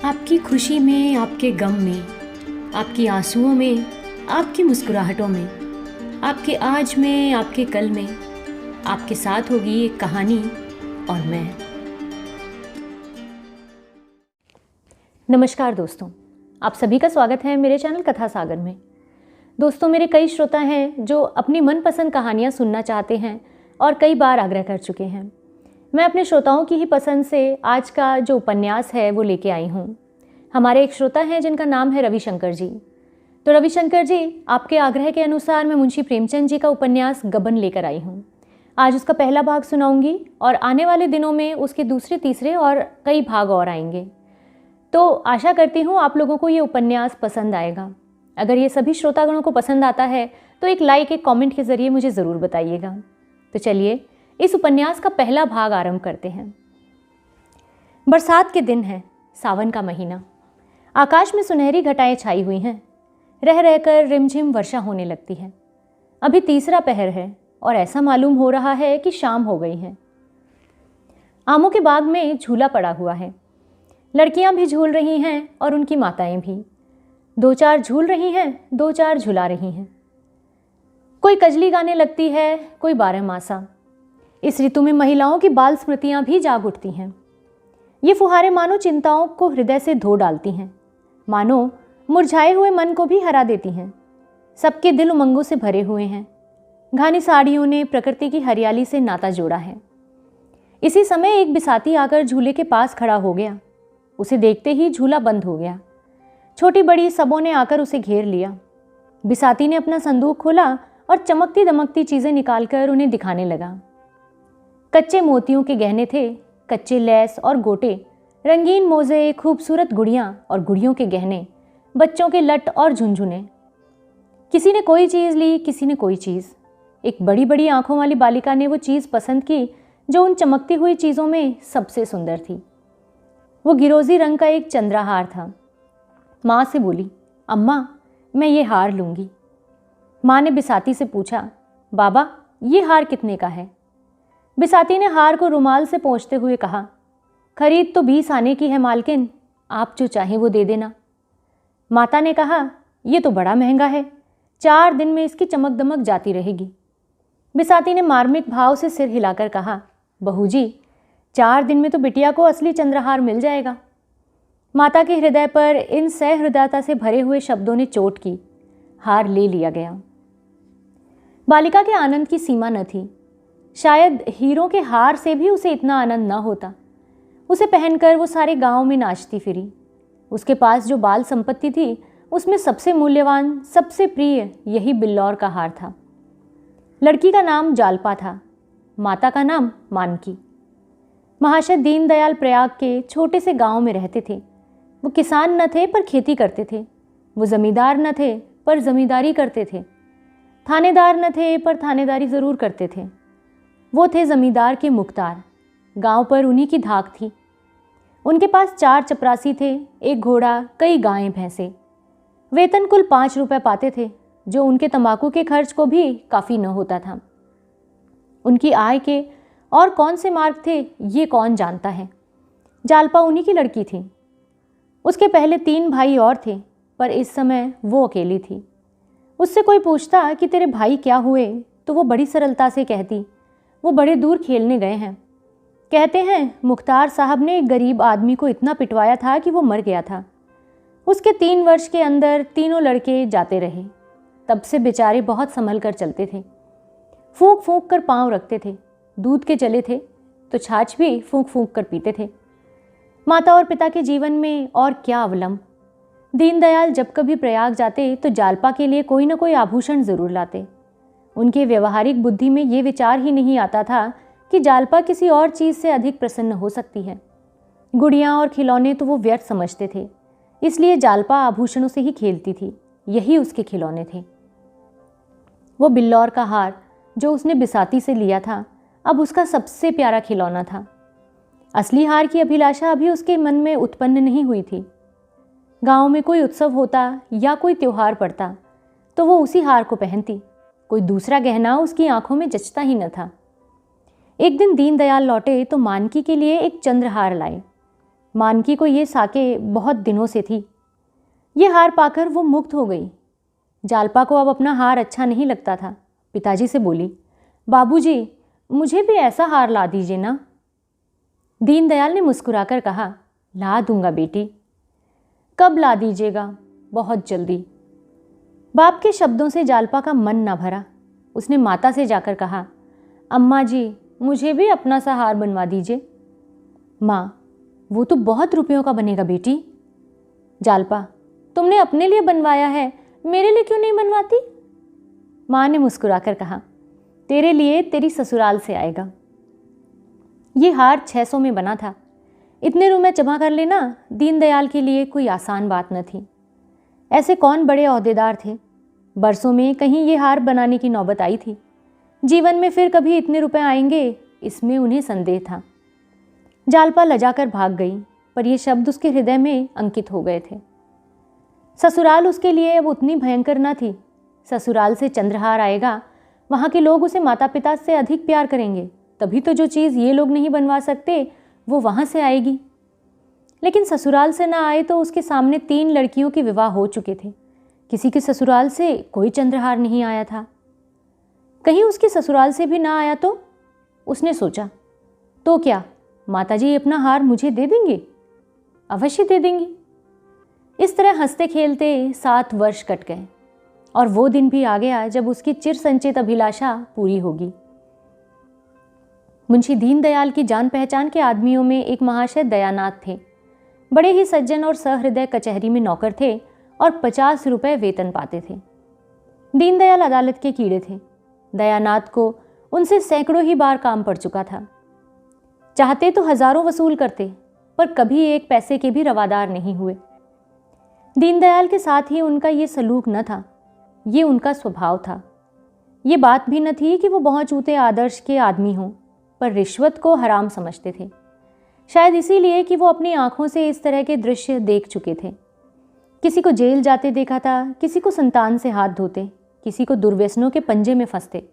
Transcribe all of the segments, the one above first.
आपकी खुशी में, आपके गम में, आपकी आंसुओं में, आपकी मुस्कुराहटों में, आपके आज में, आपके कल में, आपके साथ होगी एक कहानी और मैं। नमस्कार दोस्तों, आप सभी का स्वागत है मेरे चैनल कथा सागर में। दोस्तों, मेरे कई श्रोता हैं जो अपनी मनपसंद कहानियाँ सुनना चाहते हैं और कई बार आग्रह कर चुके हैं। मैं अपने श्रोताओं की ही पसंद से आज का जो उपन्यास है वो लेके आई हूँ। हमारे एक श्रोता हैं जिनका नाम है रविशंकर जी। तो रविशंकर जी, आपके आग्रह के अनुसार मैं मुंशी प्रेमचंद जी का उपन्यास गबन लेकर आई हूँ। आज उसका पहला भाग सुनाऊंगी और आने वाले दिनों में उसके दूसरे, तीसरे और कई भाग और आएंगे। तो आशा करती हूँ आप लोगों को ये उपन्यास पसंद आएगा। अगर ये सभी श्रोतागणों को पसंद आता है तो एक लाइक, एक कमेंट के ज़रिए मुझे ज़रूर बताइएगा। तो चलिए इस उपन्यास का पहला भाग आरंभ करते हैं। बरसात के दिन है, सावन का महीना। आकाश में सुनहरी घटाएं छाई हुई हैं। रह रहकर रिमझिम वर्षा होने लगती है। अभी तीसरा पहर है और ऐसा मालूम हो रहा है कि शाम हो गई है। आमों के बाग में झूला पड़ा हुआ है। लड़कियां भी झूल रही हैं और उनकी माताएं भी। दो चार झूल रही हैं, दो चार झुला रही हैं। कोई कजली गाने लगती है, कोई बारहमासा। इस ऋतु में महिलाओं की बाल स्मृतियां भी जाग उठती हैं। ये फुहारे मानो चिंताओं को हृदय से धो डालती हैं, मानो मुरझाए हुए मन को भी हरा देती हैं। सबके दिल उमंगों से भरे हुए हैं। घानी साड़ियों ने प्रकृति की हरियाली से नाता जोड़ा है। इसी समय एक बिसाती आकर झूले के पास खड़ा हो गया। उसे देखते ही झूला बंद हो गया। छोटी बड़ी सबों ने आकर उसे घेर लिया। बिसाती ने अपना संदूक खोला और चमकती दमकती चीज़ें निकालकर उन्हें दिखाने लगा। कच्चे मोतियों के गहने थे, कच्चे लेस और गोटे, रंगीन मोजे, खूबसूरत गुड़ियाँ और गुड़ियों के गहने, बच्चों के लट और झुनझुने। किसी ने कोई चीज़ ली, किसी ने कोई चीज़। एक बड़ी बड़ी आंखों वाली बालिका ने वो चीज़ पसंद की जो उन चमकती हुई चीज़ों में सबसे सुंदर थी। वो गिरोजी रंग का एक चंद्रहार था। माँ से बोली, अम्मा मैं ये हार लूँगी। माँ ने बिसाती से पूछा, बाबा ये हार कितने का है? बिसाती ने हार को रुमाल से पोंछते हुए कहा, खरीद तो 20 आने की है मालकिन, आप जो चाहें वो दे देना। माता ने कहा, ये तो बड़ा महंगा है, 4 दिन में इसकी चमक दमक जाती रहेगी। बिसाती ने मार्मिक भाव से सिर हिलाकर कहा, बहू जी 4 दिन में तो बिटिया को असली चंद्रहार मिल जाएगा। माता के हृदय पर इन सहृदयता से भरे हुए शब्दों ने चोट की। हार ले लिया गया। बालिका के आनंद की सीमा न थी। शायद हीरों के हार से भी उसे इतना आनंद न होता। उसे पहनकर वो सारे गांव में नाचती फिरी। उसके पास जो बाल संपत्ति थी उसमें सबसे मूल्यवान, सबसे प्रिय यही बिल्लौर का हार था। लड़की का नाम जालपा था, माता का नाम मानकी। महाशय दीनदयाल प्रयाग के छोटे से गांव में रहते थे। वो किसान न थे पर खेती करते थे। वो जमींदार न थे पर जमींदारी करते थे। थानेदार न थे पर थानेदारी ज़रूर करते थे। वो थे जमींदार के मुख्तार। गांव पर उन्हीं की धाक थी। उनके पास 4 चपरासी थे, एक घोड़ा, कई गायें भैंसे। वेतन कुल 5 रुपये पाते थे, जो उनके तंबाकू के खर्च को भी काफ़ी न होता था। उनकी आय के और कौन से मार्ग थे ये कौन जानता है। जालपा उन्हीं की लड़की थी। उसके पहले 3 भाई और थे, पर इस समय वो अकेली थी। उससे कोई पूछता कि तेरे भाई क्या हुए तो वो बड़ी सरलता से कहती, वो बड़े दूर खेलने गए हैं। कहते हैं मुख्तार साहब ने एक गरीब आदमी को इतना पिटवाया था कि वो मर गया था। उसके 3 वर्ष के अंदर तीनों लड़के जाते रहे। तब से बेचारे बहुत संभल कर चलते थे। फूंक फूंक कर पाँव रखते थे। दूध के चले थे तो छाछ भी फूंक फूंक कर पीते थे। माता और पिता के जीवन में और क्या अवलंब। दीनदयाल जब कभी प्रयाग जाते तो जालपा के लिए कोई न कोई आभूषण ज़रूर लाते। उनके व्यवहारिक बुद्धि में ये विचार ही नहीं आता था कि जालपा किसी और चीज़ से अधिक प्रसन्न हो सकती है। गुड़ियाँ और खिलौने तो वो व्यर्थ समझते थे, इसलिए जालपा आभूषणों से ही खेलती थी। यही उसके खिलौने थे। वो बिल्लौर का हार जो उसने बिसाती से लिया था अब उसका सबसे प्यारा खिलौना था। असली हार की अभिलाषा अभी उसके मन में उत्पन्न नहीं हुई थी। गांव में कोई उत्सव होता या कोई त्योहार पड़ता तो वो उसी हार को पहनती। कोई दूसरा गहना उसकी आंखों में जचता ही न था। एक दिन दीनदयाल लौटे तो मानकी के लिए एक चंद्रहार लाए। मानकी को ये साके बहुत दिनों से थी। ये हार पाकर वो मुक्त हो गई। जालपा को अब अपना हार अच्छा नहीं लगता था। पिताजी से बोली, बाबूजी, मुझे भी ऐसा हार ला दीजिए ना। दीनदयाल ने मुस्कुराकर कहा, ला दूंगा बेटी। कब ला दीजिएगा? बहुत जल्दी। बाप के शब्दों से जालपा का मन न भरा। उसने माता से जाकर कहा, अम्मा जी, मुझे भी अपना सा हार बनवा दीजिए। माँ, वो तो बहुत रुपयों का बनेगा बेटी। जालपा, तुमने अपने लिए बनवाया है, मेरे लिए क्यों नहीं बनवाती? माँ ने मुस्कुराकर कहा, तेरे लिए तेरी ससुराल से आएगा। ये हार 600 में बना था। इतने रुपए जमा कर लेना दीनदयाल के लिए कोई आसान बात न थी। ऐसे कौन बड़े ओहदेदार थे? बरसों में कहीं ये हार बनाने की नौबत आई थी। जीवन में फिर कभी इतने रुपए आएंगे, इसमें उन्हें संदेह था। जालपा लजाकर भाग गई, पर ये शब्द उसके हृदय में अंकित हो गए थे। ससुराल उसके लिए अब उतनी भयंकर न थी। ससुराल से चंद्रहार आएगा, वहाँ के लोग उसे माता पिता से अधिक प्यार करेंगे, तभी तो जो चीज़ ये लोग नहीं बनवा सकते वो वहाँ से आएगी। लेकिन ससुराल से ना आए तो उसके सामने 3 लड़कियों के विवाह हो चुके थे। किसी के ससुराल से कोई चंद्रहार नहीं आया था। कहीं उसके ससुराल से भी ना आया तो? उसने सोचा, तो क्या माताजी अपना हार मुझे दे देंगे? अवश्य दे देंगी। इस तरह हंसते खेलते 7 वर्ष कट गए और वो दिन भी आ गया जब उसकी चिर संचित अभिलाषा पूरी होगी। मुंशी दीनदयाल की जान पहचान के आदमियों में एक महाशय दयानाथ थे। बड़े ही सज्जन और सहृदय कचहरी में नौकर थे और 50 रुपये वेतन पाते थे। दीनदयाल अदालत के कीड़े थे। दयानाथ को उनसे सैकड़ों ही बार काम पड़ चुका था। चाहते तो हजारों वसूल करते, पर कभी एक पैसे के भी रवादार नहीं हुए। दीनदयाल के साथ ही उनका ये सलूक न था, ये उनका स्वभाव था। ये बात भी न थी कि वो बहुत ऊंचे आदर्श के आदमी हों, पर रिश्वत को हराम समझते थे। शायद इसीलिए कि वो अपनी आंखों से इस तरह के दृश्य देख चुके थे। किसी को जेल जाते देखा था, किसी को संतान से हाथ धोते, किसी को दुर्व्यसनों के पंजे में फंसते।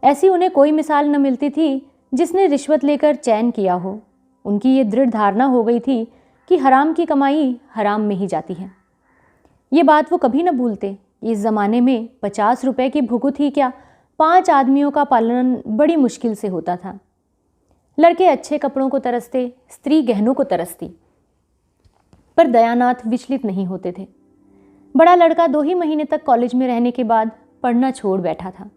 ऐसी उन्हें कोई मिसाल न मिलती थी जिसने रिश्वत लेकर चैन किया हो। उनकी ये दृढ़ धारणा हो गई थी कि हराम की कमाई हराम में ही जाती है। ये बात वो कभी न भूलते। इस ज़माने में 50 रुपए की भुगुत ही क्या, 5 आदमियों का पालन बड़ी मुश्किल से होता था। लड़के अच्छे कपड़ों को तरसते, स्त्री गहनों को तरसती, पर दयानाथ विचलित नहीं होते थे। बड़ा लड़का 2 ही महीने तक कॉलेज में रहने के बाद पढ़ना छोड़ बैठा था।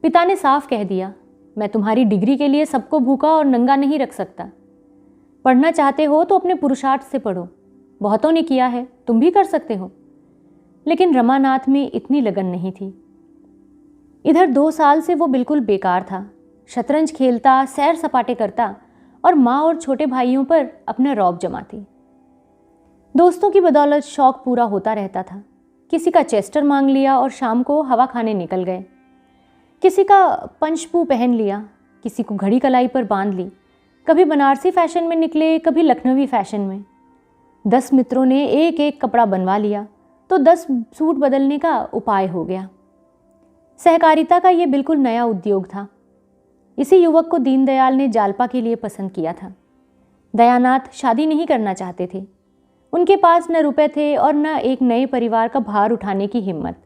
पिता ने साफ कह दिया, मैं तुम्हारी डिग्री के लिए सबको भूखा और नंगा नहीं रख सकता। पढ़ना चाहते हो तो अपने पुरुषार्थ से पढ़ो, बहुतों ने किया है, तुम भी कर सकते हो। लेकिन रमानाथ में इतनी लगन नहीं थी। इधर 2 साल से वो बिल्कुल बेकार था। शतरंज खेलता, सैर सपाटे करता और माँ और छोटे भाइयों पर अपना रौब जमाती। दोस्तों की बदौलत शौक पूरा होता रहता था। किसी का चेस्टर मांग लिया और शाम को हवा खाने निकल गए। किसी का पंचपू पहन लिया, किसी को घड़ी कलाई पर बांध ली। कभी बनारसी फैशन में निकले, कभी लखनवी फैशन में। 10 मित्रों ने एक एक कपड़ा बनवा लिया तो 10 सूट बदलने का उपाय हो गया। सहकारिता का ये बिल्कुल नया उद्योग था। इसी युवक को दीनदयाल ने जालपा के लिए पसंद किया था। दयानाथ शादी नहीं करना चाहते थे। उनके पास न रुपए थे और न एक नए परिवार का भार उठाने की हिम्मत।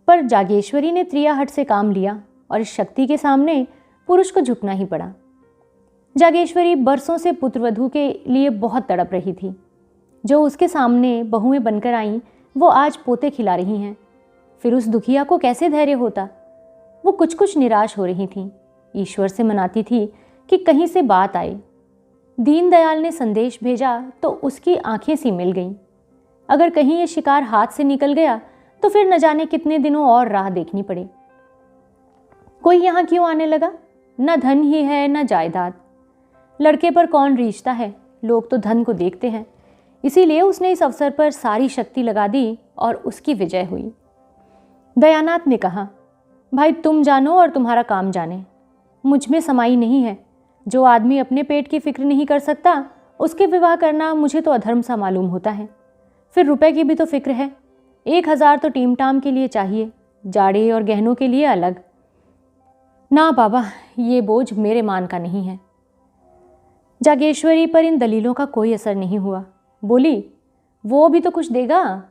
पर जागेश्वरी ने त्रियाहट से काम लिया और इस शक्ति के सामने पुरुष को झुकना ही पड़ा। जागेश्वरी बरसों से पुत्रवधू के लिए बहुत तड़प रही थी। जो उसके सामने बहुएं बनकर आईं, वो आज पोते खिला रही हैं। फिर उस दुखिया को कैसे धैर्य होता? वो कुछ कुछ निराश हो रही थी। ईश्वर से मनाती थी कि कहीं से बात आए। दीनदयाल ने संदेश भेजा तो उसकी आंखें सी मिल गईं। अगर कहीं ये शिकार हाथ से निकल गया तो फिर न जाने कितने दिनों और राह देखनी पड़े। कोई यहाँ क्यों आने लगा? न धन ही है न जायदाद। लड़के पर कौन रीझता है? लोग तो धन को देखते हैं। इसीलिए उसने इस अवसर पर सारी शक्ति लगा दी और उसकी विजय हुई। दयानाथ ने कहा, भाई तुम जानो और तुम्हारा काम जाने, मुझ में समाई नहीं है। जो आदमी अपने पेट की फिक्र नहीं कर सकता उसके विवाह करना मुझे तो अधर्म सा मालूम होता है। फिर रुपए की भी तो फिक्र है। 1000 तो टीम टाम के लिए चाहिए, जाड़े और गहनों के लिए अलग। ना बाबा, ये बोझ मेरे मान का नहीं है। जागेश्वरी पर इन दलीलों का कोई असर नहीं हुआ। बोली, वो भी तो कुछ देगा,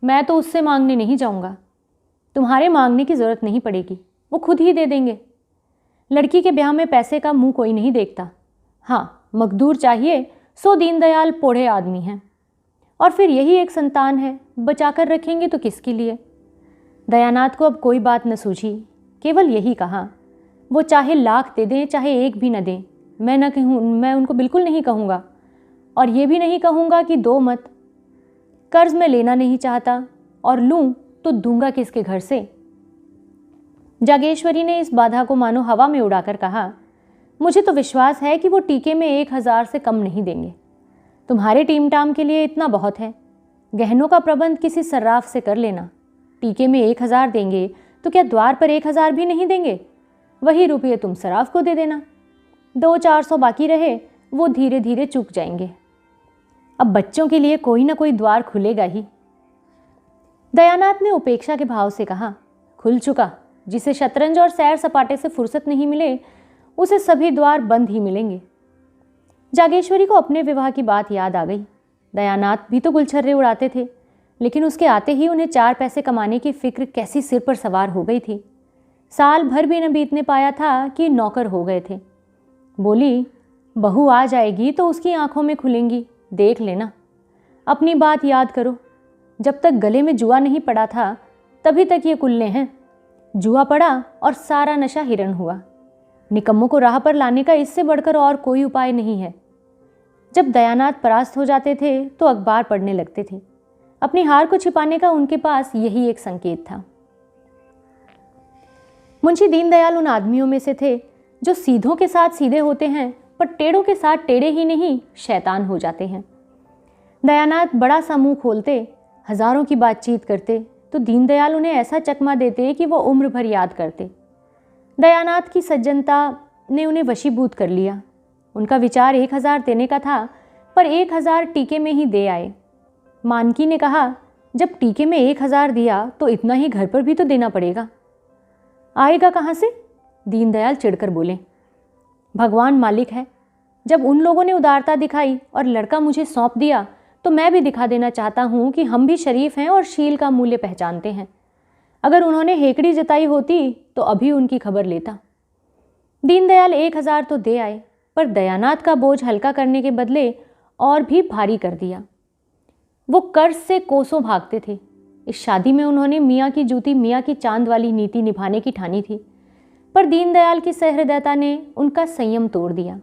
मैं तो उससे मांगने नहीं जाऊंगा। तुम्हारे मांगने की ज़रूरत नहीं पड़ेगी, वो खुद ही दे देंगे। लड़की के ब्याह में पैसे का मुंह कोई नहीं देखता। हाँ, मकदूर चाहिए सो दीनदयाल पोढ़े आदमी हैं। और फिर यही एक संतान है, बचाकर रखेंगे तो किसके लिए। दयानाथ को अब कोई बात न सूझी, केवल यही कहा, वो चाहे लाख दे दें चाहे एक भी न दें, मैं उनको बिल्कुल नहीं कहूँगा। और ये भी नहीं कहूँगा कि दो मत। कर्ज मैं लेना नहीं चाहता, और लूँ तो दूंगा किसके घर से। जागेश्वरी ने इस बाधा को मानो हवा में उड़ाकर कहा, मुझे तो विश्वास है कि वो टीके में 1000 से कम नहीं देंगे। तुम्हारे टीम टाम के लिए इतना बहुत है। गहनों का प्रबंध किसी सर्राफ से कर लेना। टीके में 1000 देंगे तो क्या द्वार पर 1000 भी नहीं देंगे? वही रुपये तुम सराफ को दे देना। 200-400 बाकी रहे, वो धीरे धीरे चूक जाएंगे। अब बच्चों के लिए कोई ना कोई द्वार खुलेगा ही। दयानाथ ने उपेक्षा के भाव से कहा, खुल चुका। जिसे शतरंज और सैर सपाटे से फुर्सत नहीं मिले, उसे सभी द्वार बंद ही मिलेंगे। जागेश्वरी को अपने विवाह की बात याद आ गई। दयानाथ भी तो गुलछर्रे उड़ाते थे, लेकिन उसके आते ही उन्हें 4 पैसे कमाने की फिक्र कैसी सिर पर सवार हो गई थी। साल भर भी न बीतने पाया था कि नौकर हो गए थे। बोली, बहू आ जाएगी तो उसकी आंखों में खुलेंगी, देख लेना। अपनी बात याद करो, जब तक गले में जुआ नहीं पड़ा था तभी तक ये कुल्ले हैं। जुआ पड़ा और सारा नशा हिरण हुआ। निकम्मों को राह पर लाने का इससे बढ़कर और कोई उपाय नहीं है। जब दयानाथ परास्त हो जाते थे तो अखबार पढ़ने लगते थे। अपनी हार को छिपाने का उनके पास यही एक संकेत था। मुंशी दीनदयाल उन आदमियों में से थे जो सीधों के साथ सीधे होते हैं, पर टेढ़ों के साथ टेढ़े ही नहीं, शैतान हो जाते हैं। दयानाथ बड़ा सा मुंह खोलते, हजारों की बातचीत करते, तो दीनदयाल उन्हें ऐसा चकमा देते कि वो उम्र भर याद करते। दयानाथ की सज्जनता ने उन्हें वशीभूत कर लिया। उनका विचार 1000 देने का था, पर 1000 टीके में ही दे आए। मानकी ने कहा, जब टीके में 1000 दिया तो इतना ही घर पर भी तो देना पड़ेगा। आएगा कहाँ से? दीनदयाल चिढ़कर बोले। भगवान मालिक है। जब उन लोगों ने उदारता दिखाई और लड़का मुझे सौंप दिया, तो मैं भी दिखा देना चाहता हूँ कि हम भी शरीफ हैं और शील का मूल्य पहचानते हैं। अगर उन्होंने हेकड़ी जताई होती तो अभी उनकी खबर लेता। दीनदयाल 1000 तो दे आए, पर दयानाथ का बोझ हल्का करने के बदले और भी भारी कर दिया। वो कर्ज से कोसों भागते थे। इस शादी में उन्होंने मियाँ की जूती मियाँ की चांद वाली नीति निभाने की ठानी थी, पर दीनदयाल की सहृदयता ने उनका संयम तोड़ दिया।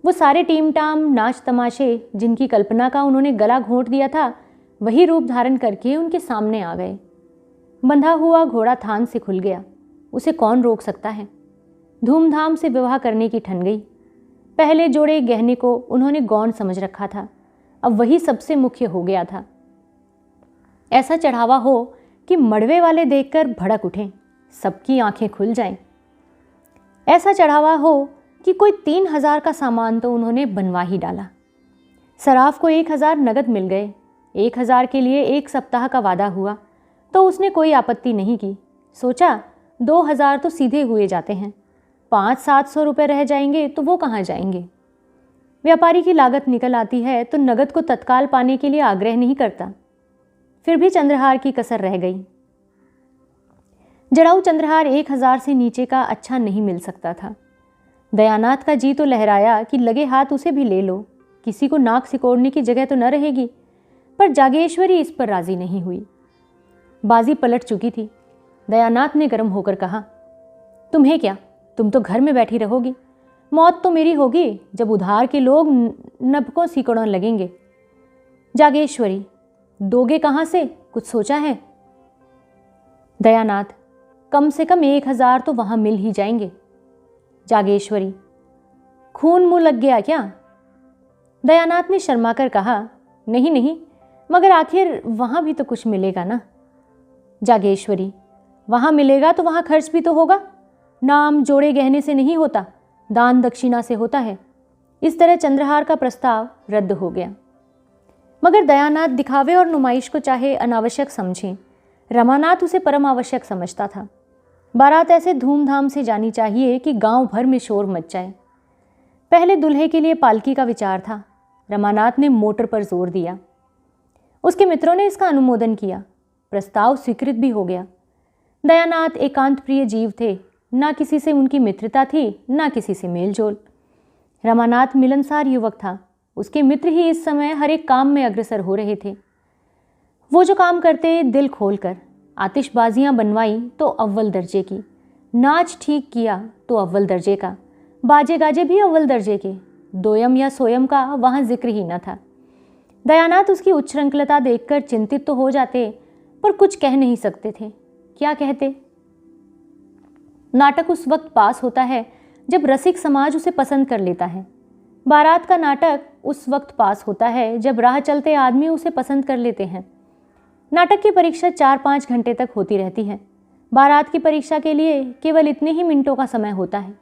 वो सारे टीम टाम, नाच तमाशे, जिनकी कल्पना का उन्होंने गला घोंट दिया था, वही रूप धारण करके उनके सामने आ गए। बंधा हुआ घोड़ा थान से खुल गया, उसे कौन रोक सकता है। धूमधाम से विवाह करने की ठन गई। पहले जोड़े गहने को उन्होंने गौण समझ रखा था, अब वही सबसे मुख्य हो गया था। ऐसा चढ़ावा हो कि मड़वे वाले देखकर भड़क उठें, सबकी आंखें खुल जाएं। ऐसा चढ़ावा हो कि कोई 3000 का सामान तो उन्होंने बनवा ही डाला। सराफ को 1000 नगद मिल गए। 1000 के लिए 1 सप्ताह का वादा हुआ तो उसने कोई आपत्ति नहीं की। सोचा 2000 तो सीधे हुए जाते हैं, 500-700 रुपये रह जाएंगे तो वो कहाँ जाएंगे। व्यापारी की लागत निकल आती है तो नगद को तत्काल पाने के लिए आग्रह नहीं करता। फिर भी चंद्रहार की कसर रह गई। जड़ाऊ चंद्रहार 1000 से नीचे का अच्छा नहीं मिल सकता था। दयानाथ का जी तो लहराया कि लगे हाथ उसे भी ले लो, किसी को नाक सिकोड़ने की जगह तो न रहेगी, पर जागेश्वरी इस पर राजी नहीं हुई। बाजी पलट चुकी थी। दयानाथ ने गर्म होकर कहा, तुम्हें क्या, तुम तो घर में बैठी रहोगी। मौत तो मेरी होगी जब उधार के लोग नभकों सिकोड़न लगेंगे। जागेश्वरी, दोगे कहाँ से, कुछ सोचा है? दयानाथ, कम से कम 1000 तो वहां मिल ही जाएंगे। जागेश्वरी, खून मुंह लग गया क्या? दयानाथ ने शर्मा कर कहा, नहीं नहीं, मगर आखिर वहां भी तो कुछ मिलेगा ना। जागेश्वरी, वहां मिलेगा तो वहां खर्च भी तो होगा। नाम जोड़े गहने से नहीं होता, दान दक्षिणा से होता है। इस तरह चंद्रहार का प्रस्ताव रद्द हो गया। मगर दयानाथ दिखावे और नुमाइश को चाहे अनावश्यक समझें, रमानाथ उसे परम आवश्यक समझता था। बारात ऐसे धूमधाम से जानी चाहिए कि गांव भर में शोर मच जाए। पहले दूल्हे के लिए पालकी का विचार था। रमानाथ ने मोटर पर जोर दिया। उसके मित्रों ने इसका अनुमोदन किया। प्रस्ताव स्वीकृत भी हो गया। दयानाथ एकांत प्रिय जीव थे। ना किसी से उनकी मित्रता थी, ना किसी से मेलजोल। रमानाथ मिलनसार युवक था। उसके मित्र ही इस समय हर एक काम में अग्रसर हो रहे थे। वो जो काम करते दिल खोलकर, आतिशबाजियां बनवाई तो अव्वल दर्जे की, नाच ठीक किया तो अव्वल दर्जे का, बाजे गाजे भी अव्वल दर्जे के, दोयम या सोयम का वहाँ जिक्र ही न था। दयानाथ उसकी उच्छृंखलता देखकर चिंतित तो हो जाते, पर कुछ कह नहीं सकते थे। क्या कहते? नाटक उस वक्त पास होता है जब रसिक समाज उसे पसंद कर लेता है। बारात का नाटक उस वक्त पास होता है जब राह चलते आदमी उसे पसंद कर लेते हैं। नाटक की परीक्षा 4-5 घंटे तक होती रहती है। बारात की परीक्षा के लिए केवल इतने ही मिनटों का समय होता है।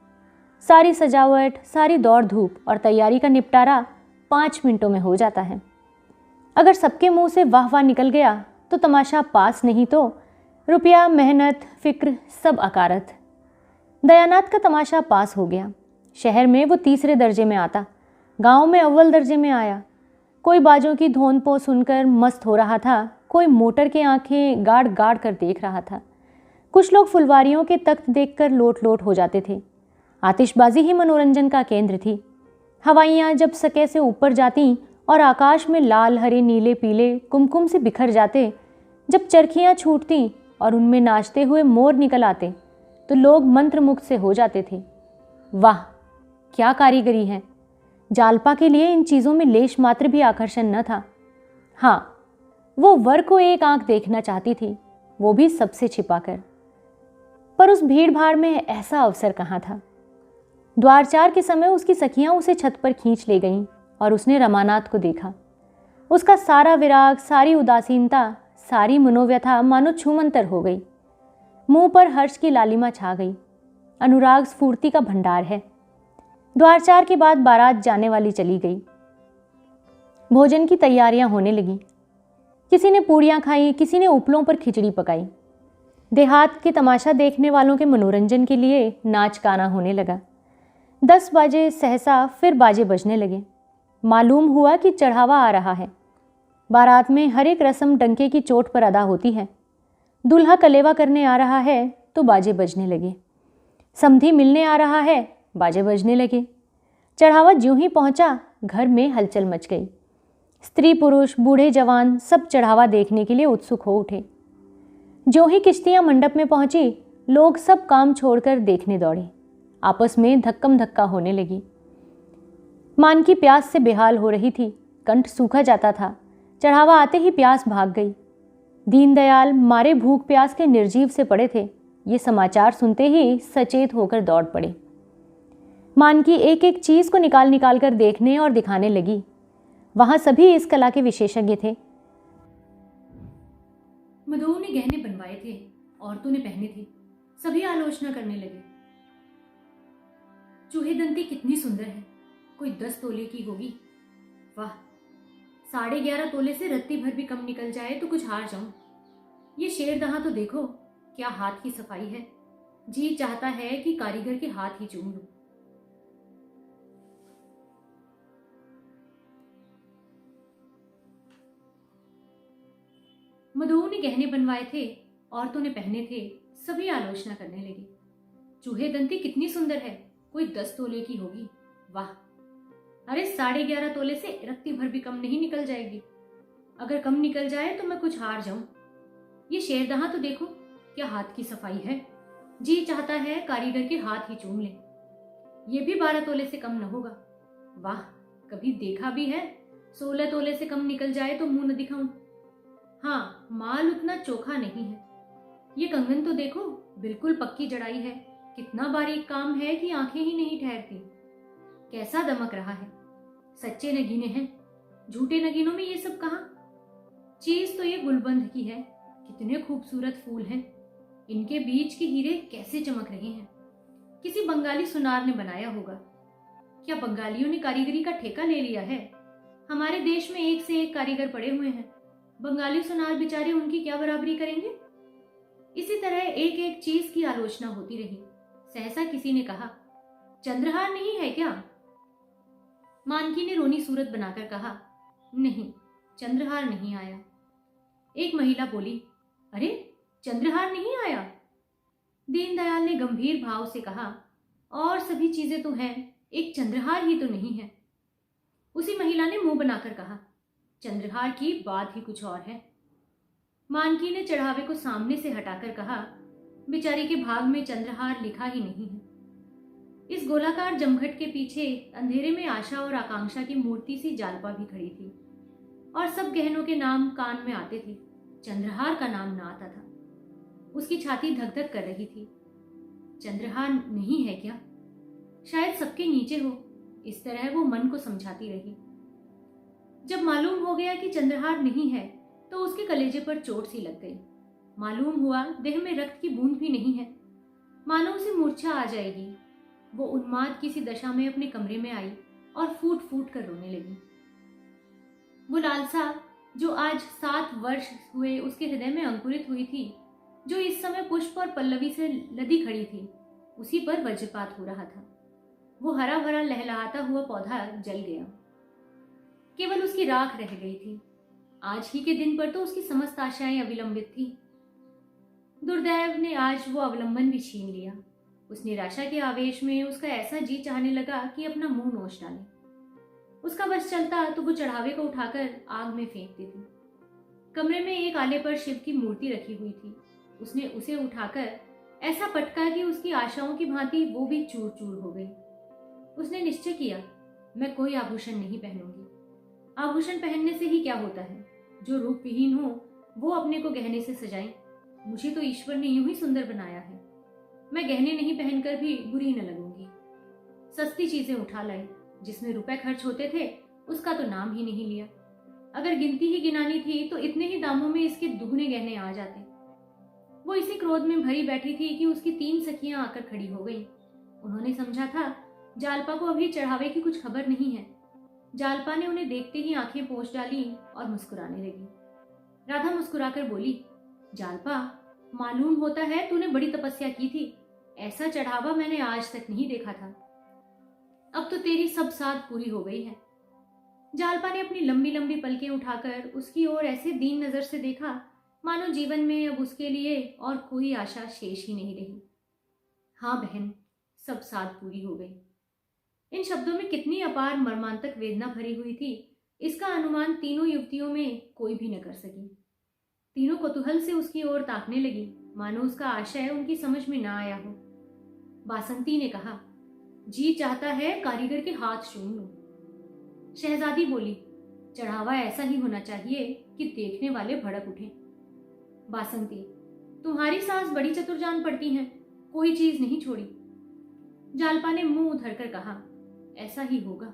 सारी सजावट, सारी दौड़ धूप और तैयारी का निपटारा 5 मिनटों में हो जाता है। अगर सबके मुंह से वाह वाह निकल गया तो तमाशा पास, नहीं तो रुपया, मेहनत, फिक्र सब अकारत। दयानाथ का तमाशा पास हो गया। शहर में वो 3रे दर्जे में आता, गांव में अव्वल दर्जे में आया। कोई बाजों की धोन पो सुनकर मस्त हो रहा था, कोई मोटर के आंखें गाड़ गाड़ कर देख रहा था। कुछ लोग फुलवारियों के तख्त देखकर लोट लोट हो जाते थे। आतिशबाजी ही मनोरंजन का केंद्र थी। हवाइयाँ जब सके से ऊपर जाती और आकाश में लाल, हरे, नीले, पीले कुमकुम से बिखर जाते, जब चरखियाँ छूटती और उनमें नाचते हुए मोर निकल आते, तो लोग मंत्रमुग्ध से हो जाते थे। वाह, क्या कारीगरी है! जालपा के लिए इन चीज़ों में लेश मात्र भी आकर्षण न था। हाँ, वो वर को एक आंख देखना चाहती थी, वो भी सबसे छिपाकर। पर उस भीड़ भाड़ में ऐसा अवसर कहाँ था। द्वारचार के समय उसकी सखियां उसे छत पर खींच ले गईं और उसने रमानाथ को देखा। उसका सारा विराग, सारी उदासीनता, सारी मनोव्यथा मानो छूमंतर हो गई। मुंह पर हर्ष की लालिमा छा गई। अनुराग स्फूर्ति का भंडार है। द्वारचार के बाद बारात जाने वाली चली गई। भोजन की तैयारियां होने लगीं। किसी ने पूड़ियां खाई, किसी ने उपलों पर खिचड़ी पकाई। देहात के तमाशा देखने वालों के मनोरंजन के लिए नाच गाना होने लगा। 10 बजे सहसा फिर बाजे बजने लगे। मालूम हुआ कि चढ़ावा आ रहा है। बारात में हर एक रस्म डंके की चोट पर अदा होती है। दूल्हा कलेवा करने आ रहा है तो बाजे बजने लगे। समधी मिलने आ रहा है, बाजे बजने लगे। चढ़ावा ज्यों ही पहुंचा, घर में हलचल मच गई। स्त्री पुरुष, बूढ़े जवान सब चढ़ावा देखने के लिए उत्सुक हो उठे। ज्यों ही किश्तियां मंडप में पहुंची, लोग सब काम छोड़कर देखने दौड़े। आपस में धक्कम धक्का होने लगी। मान की प्यास से बेहाल हो रही थी, कंठ सूखा जाता था। चढ़ावा आते ही प्यास भाग गई। दीनदयाल मारे भूख प्यास के निर्जीव से पड़े थे। ये समाचार सुनते ही सचेत होकर दौड़ पड़े। मान की एक एक चीज को निकाल निकाल कर देखने और दिखाने लगी। वहां सभी इस कला के विशेषज्ञ थे। मधुओं ने गहने बनवाए थे, औरतों ने पहने थे। सभी आलोचना करने लगे। चूहेदंती कितनी सुंदर है, कोई 10 तोले की होगी। वाह, 11.5 तोले से रत्ती भर भी कम निकल जाए तो कुछ हार जाऊं। ये शेरदहा तो देखो, क्या हाथ की सफाई है। जी चाहता है कि कारीगर के हाथ ही चूम लूं। मधुओं ने गहने बनवाए थे, औरतों ने पहने थे। सभी आलोचना करने लगे। चूहेदंती कितनी सुंदर है, कोई 10 तोले की होगी। वाह, अरे 11.5 तोले से रत्ती भर भी कम नहीं निकल जाएगी। अगर कम निकल जाए तो मैं कुछ हार जाऊं। ये शेरदहा तो देखो, क्या हाथ की सफाई है। जी चाहता है कारीगर के हाथ ही चूम ले। ये भी 12 तोले से कम न होगा। वाह, कभी देखा भी है 16 तोले से कम निकल जाए तो मुंह न दिखाऊं। हाँ, माल उतना चोखा नहीं है। ये कंगन तो देखो, बिल्कुल पक्की जड़ाई है। कितना बारीक काम है कि आंखें ही नहीं ठहरती। कैसा दमक रहा है। सच्चे नगीने हैं, झूठे नगीनों में ये सब कहाँ। चीज तो ये गुलबंद की है। कितने खूबसूरत फूल हैं। इनके बीच के हीरे कैसे चमक रहे हैं। किसी बंगाली सुनार ने बनाया होगा। क्या बंगालियों ने कारीगरी का ठेका ले लिया है। हमारे देश में एक से एक कारीगर पड़े हुए हैं। बंगाली सुनार बेचारे उनकी क्या बराबरी करेंगे। इसी तरह एक एक चीज की आलोचना होती रही। सहसा किसी ने कहा, चंद्रहार नहीं है क्या। मानकी ने रोनी सूरत बनाकर कहा, नहीं, चंद्रहार नहीं आया। एक महिला बोली, अरे चंद्रहार नहीं आया? दीनदयाल ने गंभीर भाव से कहा, और सभी चीजें तो हैं, एक चंद्रहार ही तो नहीं है। उसी महिला ने मुंह बनाकर कहा, चंद्रहार की बात ही कुछ और है। मानकी ने चढ़ावे को सामने से हटाकर कहा, बेचारी के भाग में चंद्रहार लिखा ही नहीं है। इस गोलाकार जमघट के पीछे अंधेरे में आशा और आकांक्षा की मूर्ति सी जालपा भी खड़ी थी, और सब गहनों के नाम कान में आते थे, चंद्रहार का नाम ना आता था। उसकी छाती धक धक कर रही थी। चंद्रहार नहीं है क्या? शायद सबके नीचे हो, इस तरह वो मन को समझाती रही। जब मालूम हो गया कि चंद्रहार नहीं है तो उसके कलेजे पर चोट सी लग गई। मालूम हुआ देह में रक्त की बूंद भी नहीं है, मानो उसे मूर्छा आ जाएगी। वो उन्माद किसी दशा में अपने कमरे में आई और फूट फूट कर रोने लगी। वो लालसा जो आज 7 वर्ष हुए उसके हृदय में अंकुरित हुई थी, जो इस समय पुष्प और पल्लवी से लदी खड़ी थी, उसी पर वज्रपात हो रहा था। वो हरा भरा लहलहाता हुआ पौधा जल गया, केवल उसकी राख रह गई थी। आज ही के दिन पर तो उसकी समस्त आशाएं अविलंबित थी। दुर्दैव ने आज वो अवलंबन भी छीन लिया। उस निराशा के आवेश में उसका ऐसा जी चाहने लगा कि अपना मुंह नोच डाले। उसका बस चलता तो वो चढ़ावे को उठाकर आग में फेंक देती। कमरे में एक आले पर शिव की मूर्ति रखी हुई थी। उसने उसे उठाकर ऐसा पटका कि उसकी आशाओं की भांति वो भी चूर चूर हो गई। उसने निश्चय किया, मैं कोई आभूषण नहीं पहनूंगी। आभूषण पहनने से ही क्या होता है? जो रूप विहीन हो वो अपने को गहने से सजाएं। मुझे तो ईश्वर ने यूं ही सुंदर बनाया है, मैं गहने नहीं पहनकर भी बुरी न लगूंगी। सस्ती चीजें उठा लाई, जिसमें रुपए खर्च होते थे उसका तो नाम ही नहीं लिया। अगर गिनती ही गिनानी थी तो इतने ही दामों में इसके दुगने गहने आ जाते। वो इसी क्रोध में भरी बैठी थी कि उसकी 3 सखियां आकर खड़ी हो गईं। उन्होंने समझा था जालपा को अभी चढ़ावे की कुछ खबर नहीं है। जालपा ने उन्हें देखते ही आंखें पोंछ डाली और मुस्कुराने लगी। राधा मुस्कुराकर बोली, जालपा, मालूम होता है तूने बड़ी तपस्या की थी। ऐसा चढ़ावा मैंने आज तक नहीं देखा था। अब तो तेरी सब साध पूरी हो गई है। जालपा ने अपनी लंबी लंबी पलकें उठाकर उसकी ओर ऐसे दीन नजर से देखा मानो जीवन में अब उसके लिए और कोई आशा शेष ही नहीं रही। हाँ बहन, सब साध पूरी हो गई। इन शब्दों में कितनी अपार मर्मांतक वेदना भरी हुई थी, इसका अनुमान तीनों युवतियों में कोई भी न कर सकी। तीनों कौतूहल से उसकी ओर ताकने लगी, मानो उसका आशय उनकी समझ में ना आया हो। बासंती ने कहा, जी चाहता है कारीगर के हाथ चूम लूं। शहजादी बोली, चढ़ावा ऐसा ही होना चाहिए कि देखने वाले भड़क उठें। बासंती, तुम्हारी सास बड़ी चतुर जान पड़ती हैं, कोई चीज नहीं छोड़ी। जालपा ने मुंह उधर कर कहा, ऐसा ही होगा।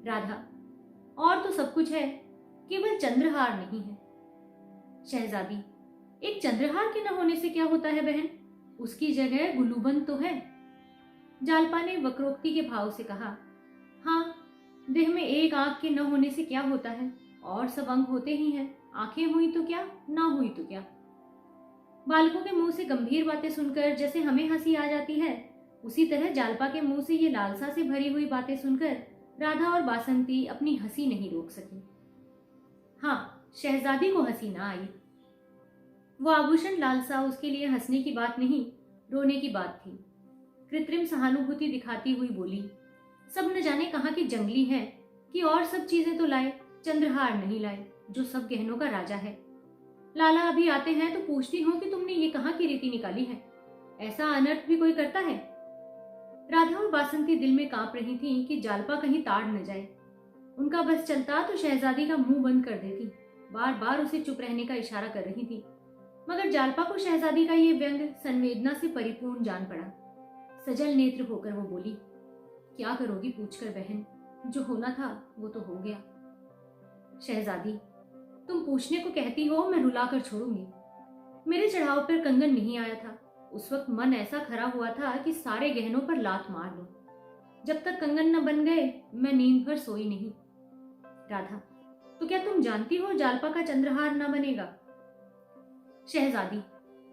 राधा, और तो सब कुछ है, केवल चंद्रहार नहीं है। शहजादी, एक चंद्रहार के न होने से क्या होता है बहन, उसकी जगह गुलूबंद तो है। जालपा ने वक्रोक्ति के भाव से कहा, हाँ, देह में एक आंख के न होने से क्या होता है, और सब अंग होते ही हैं। आंखें हुई तो क्या, ना हुई तो क्या। बालकों के मुंह से गंभीर बातें सुनकर जैसे हमें हंसी आ जाती है, उसी तरह जालपा के मुंह से ये लालसा से भरी हुई बातें सुनकर राधा और बासंती अपनी हंसी नहीं रोक सकी। हाँ, शहजादी को हंसी ना आई। वो आभूषण लालसा उसके लिए हंसने की बात नहीं, रोने की बात थी। कृत्रिम सहानुभूति दिखाती हुई बोली, सब न जाने कहाँ की जंगली हैं कि और सब चीजें तो लाए, चंद्रहार नहीं लाए, जो सब गहनों का राजा है। लाला अभी आते हैं तो पूछती हूँ कि तुमने ये कहाँ की रीति निकाली है, ऐसा अनर्थ भी कोई करता है। राधा और बासंती दिल में कांप रही थी कि जालपा कहीं ताड़ न जाए। उनका बस चलता तो शहजादी का मुंह बंद कर देती, बार बार उसे चुप रहने का इशारा कर रही थी, मगर जालपा को शहजादी का ये व्यंग संवेदना से परिपूर्ण जान पड़ा। सजल नेत्र होकर वो बोली, क्या करोगी पूछकर बहन, जो होना था वो तो हो गया। शहजादी, तुम पूछने को कहती हो, मैं रुलाकर छोड़ूंगी। मेरे चढ़ाव पर कंगन नहीं आया था, उस वक्त मन ऐसा खरा हुआ था कि सारे गहनों पर लात मार लूं। जब तक कंगन न बन गए मैं नींद भर सोई नहीं। राधा, तो क्या तुम जानती हो जालपा का चंद्रहार न बनेगा? शहजादी,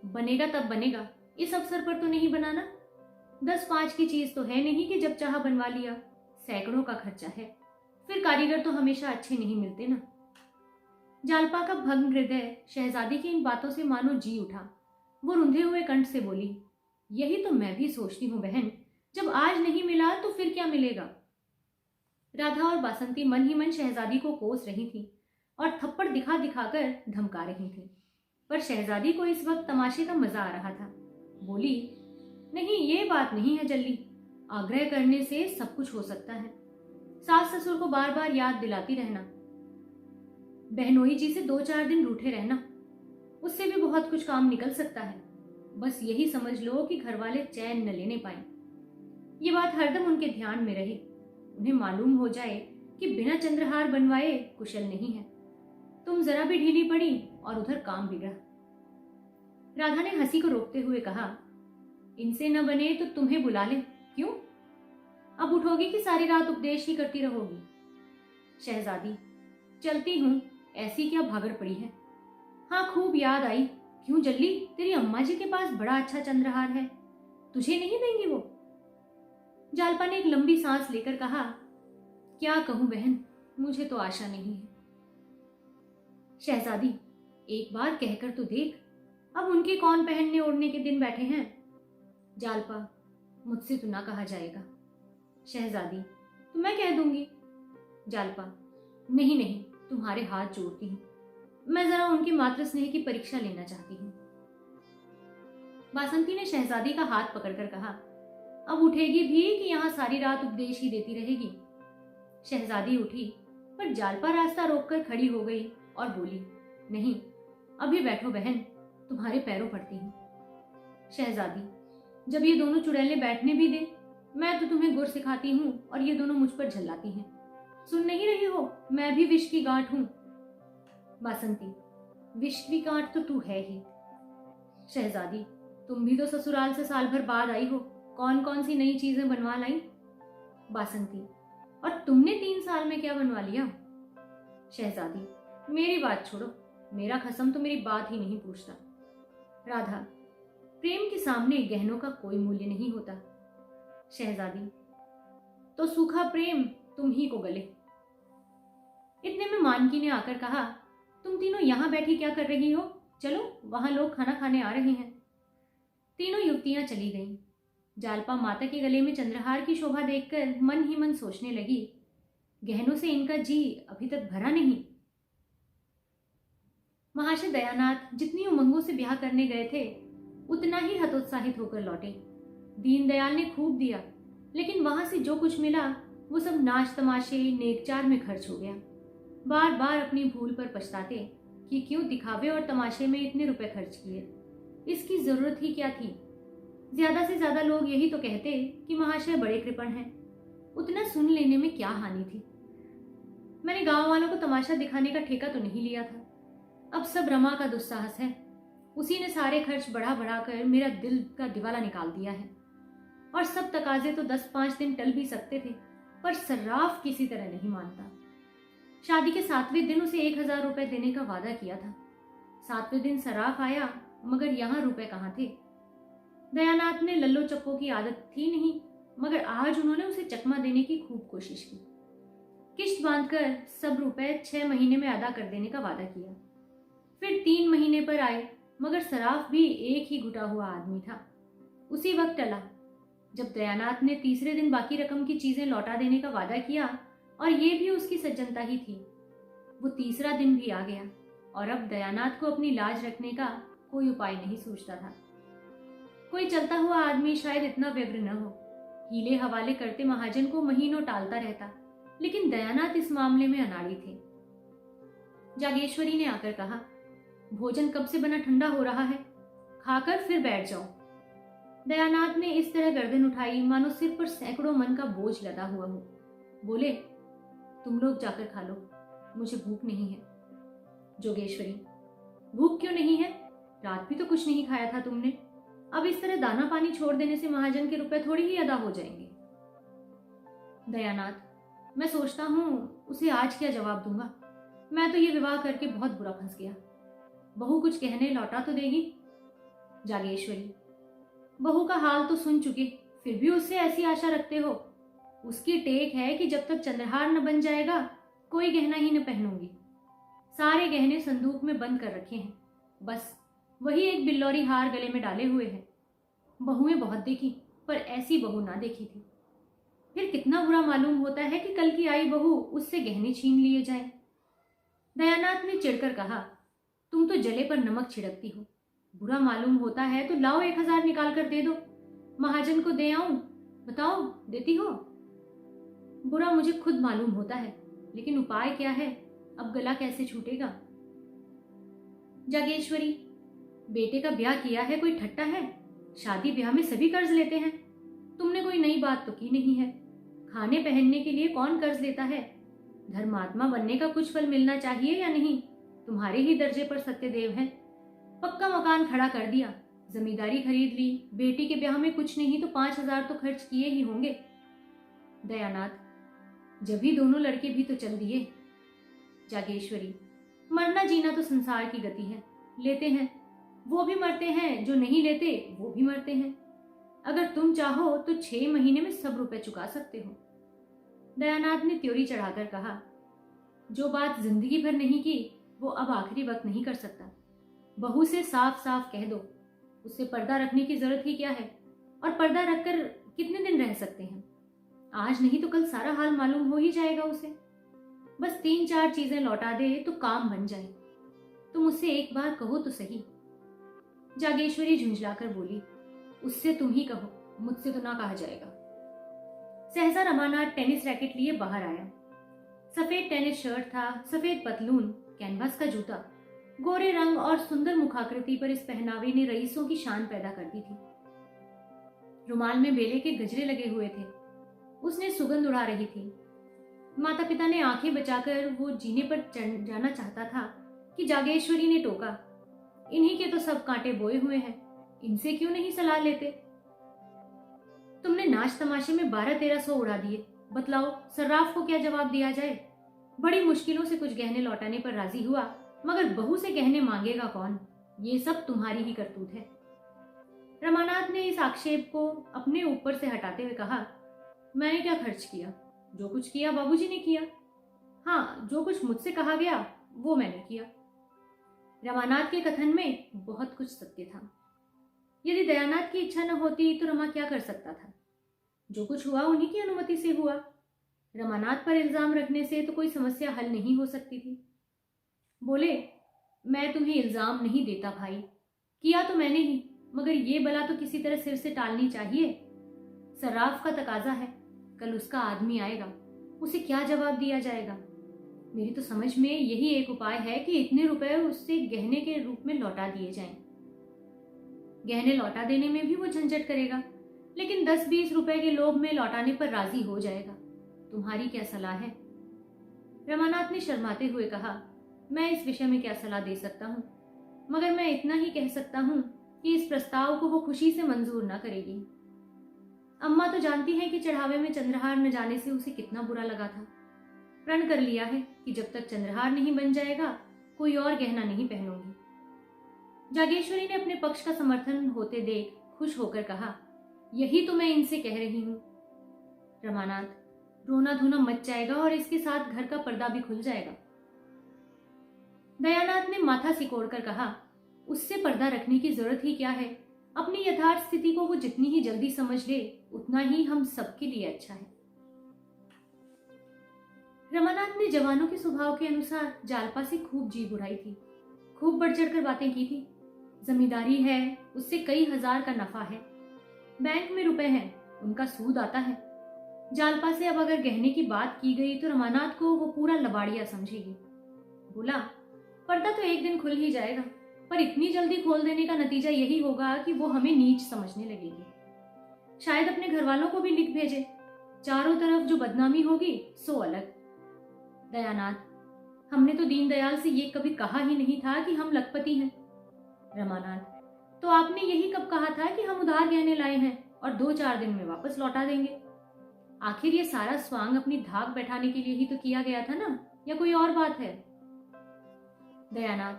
बनेगा तब बनेगा, इस अवसर पर तो नहीं बनाना। 10-5 की चीज तो है नहीं कि जब चाहा बनवा लिया। सैकड़ों का खर्चा है, फिर कारीगर तो हमेशा अच्छे नहीं मिलते ना। जालपा का भंग हृदय शहजादी की इन बातों से मानो जी उठा। वो रुंधे हुए कंठ से बोली, यही तो मैं भी सोचती हूँ बहन, जब आज नहीं मिला तो फिर क्या मिलेगा। राधा और बासंती मन ही मन शहजादी को कोस रही थी और थप्पड़ दिखा दिखाकर धमका रही थी, पर शहजादी को इस वक्त तमाशे का मजा आ रहा था। बोली, नहीं ये बात नहीं है जल्दी, आग्रह करने से सब कुछ हो सकता है। सास ससुर को बार बार याद दिलाती रहना, बहनोई जी से 2-4 दिन रूठे रहना, उससे भी बहुत कुछ काम निकल सकता है। बस यही समझ लो कि घर वाले चैन न लेने पाए। ये बात हरदम उनके ध्यान में रहे, उन्हें मालूम हो जाए कि बिना चंद्रहार बनवाए कुशल नहीं है। तुम जरा भी ढीली पड़ी और उधर काम बिगड़ा। राधा ने हंसी को रोकते हुए कहा, इनसे न बने तो तुम्हें बुला ले। क्यों? अब उठोगी कि सारी रात उपदेश ही करती रहोगी? शहजादी, चलती हूं, ऐसी क्या भागड़ पड़ी है। हाँ, खूब याद आई। क्यों जल्दी, तेरी अम्मा जी के पास बड़ा अच्छा चंद्रहार है, तुझे नहीं देंगी वो? जालपा ने एक लंबी सांस लेकर कहा, क्या कहूं बहन, मुझे तो आशा नहीं है। शहजादी, एक बार कहकर तो देख, अब उनके कौन पहनने ओढ़ने के दिन बैठे हैं। जालपा, मुझसे तो ना कहा जाएगा। शहजादी, तो मैं कह दूंगी। जालपा, नहीं नहीं, तुम्हारे हाथ जोड़ती हूं, मैं जरा उनकी मातृ स्नेह की परीक्षा लेना चाहती हूं। बासंती ने शहजादी का हाथ पकड़कर कहा, अब उठेगी भी कि यहां सारी रात उपदेश ही देती रहेगी? शहजादी उठी, पर जालपा रास्ता रोककर खड़ी हो गई और बोली, नहीं, अभी बैठो बहन, तुम्हारे पैरों पड़ती हूं। शहजादी, जब ये दोनों चुड़ैलें बैठने भी दे, मैं तो तुम्हें गुर सिखाती हूं और ये दोनों मुझ पर झल्लाती हैं। सुन नहीं रही हो, मैं भी विष की गांठ हूं। बासंती, विष की गांठ तो तू है ही। शहजादी, तुम भी तो ससुराल से साल भर बाद आई हो, कौन कौन सी नई चीजें बनवा लाई? बासंती, और तुमने 3 साल में क्या बनवा लिया? शहजादी, मेरी बात छोड़ो, मेरा खसम तो मेरी बात ही नहीं पूछता। राधा, प्रेम के सामने गहनों का कोई मूल्य नहीं होता। शहजादी, तो सूखा प्रेम तुम ही को गले। इतने में मानकी ने आकर कहा, तुम तीनों यहां बैठी क्या कर रही हो? चलो, वहां लोग खाना खाने आ रहे हैं। तीनों युवतियां चली गईं। जालपा माता के गले में चंद्रहार की शोभा देखकर मन ही मन सोचने लगी, गहनों से इनका जी अभी तक भरा नहीं। महाशय दयानाथ जितनी उमंगों से ब्याह करने गए थे, उतना ही हतोत्साहित होकर लौटे। दीनदयाल ने खूब दिया, लेकिन वहां से जो कुछ मिला वो सब नाच तमाशे नेकचार में खर्च हो गया। बार बार अपनी भूल पर पछताते कि क्यों दिखावे और तमाशे में इतने रुपए खर्च किए, इसकी जरूरत ही क्या थी। ज्यादा से ज्यादा लोग यही तो कहते कि महाशय बड़े कृपण हैं, उतना सुन लेने में क्या हानि थी। मैंने गांव वालों को तमाशा दिखाने का ठेका तो नहीं लिया था, अब सब रमा का दुस्साहस है। उसी ने सारे खर्च बढ़ा बढ़ा कर मेरा दिल का दिवाला निकाल दिया है। और सब तकाजे तो 10-5 दिन टल भी सकते थे, पर सर्राफ किसी तरह नहीं मानता। शादी के 7वें दिन उसे 1000 रुपए देने का वादा किया था। 7वें दिन सराफ आया, मगर यहाँ रुपए कहाँ थे। दयानाथ ने लल्लो चप्पो की आदत थी नहीं, मगर आज उन्होंने उसे चकमा देने की खूब कोशिश की। किश्त बांधकर सब रुपए 6 महीने में अदा कर देने का वादा किया। फिर 3 महीने पर आए, मगर सराफ भी एक ही घुटा हुआ आदमी था। उसी वक्त टला जब दयानाथ ने तीसरे दिन बाकी रकम की चीजें लौटा देने का वादा किया, और ये भी उसकी सज्जनता ही थी। वो तीसरा दिन भी आ गया और अब दयानाथ को अपनी लाज रखने का कोई उपाय नहीं सूझता था। कोई चलता हुआ आदमी शायद इतना व्यग्र न हो, हीले हवाले करते महाजन को महीनों टालता रहता, लेकिन दयानाथ इस मामले में अनाड़ी थे। जागेश्वरी ने आकर कहा, भोजन कब से बना ठंडा हो रहा है, खाकर फिर बैठ जाओ। दयानाथ ने इस तरह गर्दन उठाई मानो सिर पर सैकड़ों मन का बोझ लदा हुआ हो। बोले, तुम लोग जाकर खा लो, मुझे भूख नहीं है। जोगेश्वरी, भूख क्यों नहीं है? रात भी तो कुछ नहीं खाया था तुमने। अब इस तरह दाना पानी छोड़ देने से महाजन के रुपए थोड़ी ही अदा हो जाएंगे। दयानाथ, मैं सोचता हूं उसे आज क्या जवाब दूंगा। मैं तो ये विवाह करके बहुत बुरा फंस गया। बहू कुछ कहने लौटा तो देगी। जागेश्वरी, बहू का हाल तो सुन चुके, फिर भी उससे ऐसी आशा रखते हो? उसकी टेक है कि जब तक चंद्रहार न बन जाएगा कोई गहना ही न पहनूंगी। सारे गहने संदूक में बंद कर रखे हैं, बस वही एक बिल्लौरी हार गले में डाले हुए है। बहुएं बहुत देखी पर ऐसी बहू ना देखी थी। फिर कितना बुरा मालूम होता है कि कल की आई बहू उससे गहने छीन लिए जाए। दयानाथ ने चिढ़कर कहा, तुम तो जले पर नमक छिड़कती हो। बुरा मालूम होता है तो लाओ 1000 निकाल कर दे दो। महाजन को दे आऊं? बताओ, देती हो? बुरा मुझे खुद मालूम होता है, लेकिन उपाय क्या है? अब गला कैसे छूटेगा? जागेश्वरी, बेटे का ब्याह किया है कोई ठट्टा है? शादी ब्याह में सभी कर्ज लेते हैं। तुमने कोई नई बात तो की नहीं है। खाने पहनने के लिए कौन कर्ज लेता है? धर्मात्मा बनने का कुछ फल मिलना चाहिए या नहीं? तुम्हारे ही दर्जे पर सत्यदेव हैं। पक्का मकान खड़ा कर दिया, जमींदारी खरीद ली, बेटी के ब्याह में कुछ नहीं तो 5000 तो खर्च किए ही होंगे। दयानाथ, जब ही दोनों लड़के भी तो चल दिए। जागेश्वरी, मरना जीना तो संसार की गति है। लेते हैं वो भी मरते हैं, जो नहीं लेते वो भी मरते हैं। अगर तुम चाहो तो 6 महीने में सब रुपए चुका सकते हो। दयानाथ ने त्योरी चढ़ाकर कहा, जो बात जिंदगी भर नहीं की वो अब आखिरी वक्त नहीं कर सकता। बहू से साफ साफ कह दो, उससे पर्दा रखने की जरूरत ही क्या है? और पर्दा रखकर कितने दिन रह सकते हैं? आज नहीं तो कल सारा हाल मालूम हो ही जाएगा उसे। बस 3-4 चीजें लौटा दे तो काम बन जाए। तुम उससे एक बार कहो तो सही। जागेश्वरी झुंझलाकर बोली, उससे तुम ही कहो, मुझसे तो ना कहा जाएगा। सहसा रमानाथ टेनिस रैकेट लिए बाहर आया। सफेद टेनिस शर्ट था, सफेद पतलून, कैनवास का जूता। गोरे रंग और सुंदर मुखाकृति पर इस पहनावे ने रईसों की शान पैदा कर दी थी। रुमाल में बेले के गजरे लगे हुए थे। उसने सुगंध उड़ा रही थी। माता पिता ने आंखें बचाकर वो जीने पर चढ़ जाना चाहता था कि जागेश्वरी ने टोका, इन्हीं के तो सब कांटे बोए हुए हैं, इनसे क्यों नहीं सलाह लेते? तुमने नाच तमाशे में 12-1300 उड़ा दिए, बतलाओ सर्राफ को क्या जवाब दिया जाए? बड़ी मुश्किलों से कुछ गहने लौटाने पर राजी हुआ, मगर बहू से गहने मांगेगा कौन? ये सब तुम्हारी ही करतूत है। रमानाथ ने इस आक्षेप को अपने ऊपर से हटाते हुए कहा, मैंने क्या खर्च किया? जो कुछ किया बाबूजी ने किया। हाँ, जो कुछ मुझसे कहा गया वो मैंने किया। रमानाथ के कथन में बहुत कुछ सत्य था। यदि दयानाथ की इच्छा न होती तो रमा क्या कर सकता था? जो कुछ हुआ उन्हीं की अनुमति से हुआ। रमानाथ पर इल्जाम रखने से तो कोई समस्या हल नहीं हो सकती थी। बोले, मैं तुम्हें इल्जाम नहीं देता भाई, किया तो मैंने ही, मगर ये बला तो किसी तरह सिर से टालनी चाहिए। सर्राफ का तकाजा है, कल उसका आदमी आएगा, उसे क्या जवाब दिया जाएगा? मेरी तो समझ में यही एक उपाय है कि इतने रुपए उससे गहने के रूप में लौटा दिए जाएं। गहने लौटा देने में भी वो झंझट करेगा, लेकिन 10-20 रुपए के लोभ में लौटाने पर राजी हो जाएगा। तुम्हारी क्या सलाह है? रमानाथ ने शर्माते हुए कहा, मैं इस विषय में क्या सलाह दे सकता हूँ, मगर मैं इतना ही कह सकता हूँ कि इस प्रस्ताव को वो खुशी से मंजूर न करेगी। अम्मा तो जानती है कि चढ़ावे में चंद्रहार न जाने से उसे कितना बुरा लगा था। प्रण कर लिया है कि जब तक चंद्रहार नहीं बन जाएगा कोई और गहना नहीं पहनूंगी। जागेश्वरी ने अपने पक्ष का समर्थन होते देख खुश होकर कहा, यही तो मैं इनसे कह रही हूँ। रमानाथ, रोना धोना मच जाएगा और इसके साथ घर का पर्दा भी खुल जाएगा। दयानाथ ने माथा सिकोड़कर कहा, उससे पर्दा रखने की जरूरत ही क्या है? अपनी यथार्थ स्थिति को वो जितनी ही जल्दी समझ ले उतना ही हम सबके लिए अच्छा है। रमानाथ ने जवानों के स्वभाव के अनुसार जालपा से खूब जी बुराई थी, खूब बढ़ चढ़कर बातें की थी। जमींदारी है, उससे कई हजार का नफा है, बैंक में रुपए हैं, उनका सूद आता है। जालपा से अब अगर गहने की बात की गई तो रमानाथ को वो पूरा लबाड़िया समझेगी। बोला, पर्दा तो एक दिन खुल ही जाएगा, पर इतनी जल्दी खोल देने का नतीजा यही होगा कि वो हमें नीच समझने लगेगी। शायद अपने घर वालों को भी लिख भेजे, चारों तरफ जो बदनामी होगी सो अलग। दयानाथ, हमने तो दीनदयाल से ये कभी कहा ही नहीं था कि हम लखपति हैं। रमानाथ, तो आपने यही कब कहा था कि हम उधार गहने लाए हैं और 2-4 दिन में वापस लौटा देंगे? आखिर ये सारा स्वांग अपनी धाक बैठाने के लिए ही तो किया गया था ना, या कोई और बात है? दयानाथ,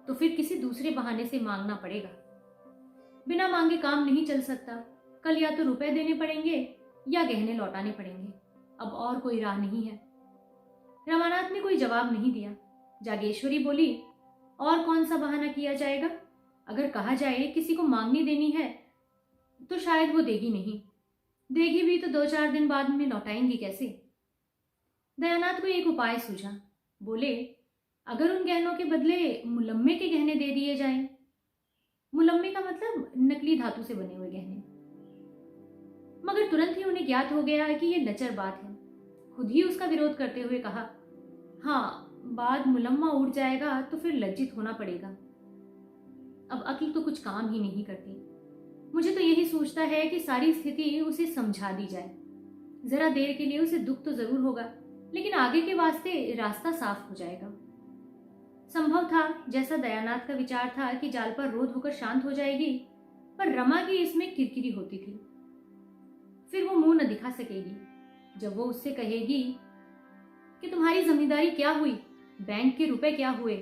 तो फिर किसी दूसरे बहाने से मांगना पड़ेगा। बिना मांगे काम नहीं चल सकता। कल या तो रुपए देने पड़ेंगे या गहने लौटाने पड़ेंगे। अब और कोई राह नहीं है। रमानाथ ने कोई जवाब नहीं दिया। जागेश्वरी बोली, और कौन सा बहाना किया जाएगा? अगर कहा जाए किसी को मांगनी देनी है तो शायद वो देगी नहीं, देगी भी तो 2-4 दिन बाद में लौटाएंगी कैसे? दयानाथ को एक उपाय सूझा। बोले, अगर उन गहनों के बदले मुलम्मे के गहने दे दिए जाएं। मुलम्मे का मतलब नकली धातु से बने हुए गहने। मगर तुरंत ही उन्हें ज्ञात हो गया कि यह लचर बात है। खुद ही उसका विरोध करते हुए कहा, हाँ, बाद मुलम्मा उड़ जाएगा तो फिर लज्जित होना पड़ेगा। अब अक्ल तो कुछ काम ही नहीं करती। मुझे तो यही सोचता है कि सारी स्थिति उसे समझा दी जाए। जरा देर के लिए उसे दुख तो जरूर होगा, लेकिन आगे के वास्ते रास्ता साफ हो जाएगा। संभव था, जैसा दयानाथ का विचार था, कि जालपा रोध होकर शांत हो जाएगी, पर रमा की इसमें किरकिरी होती थी। फिर वो मुंह न दिखा सकेगी। जब वो उससे कहेगी कि तुम्हारी जमींदारी क्या हुई, बैंक के रुपए क्या हुए,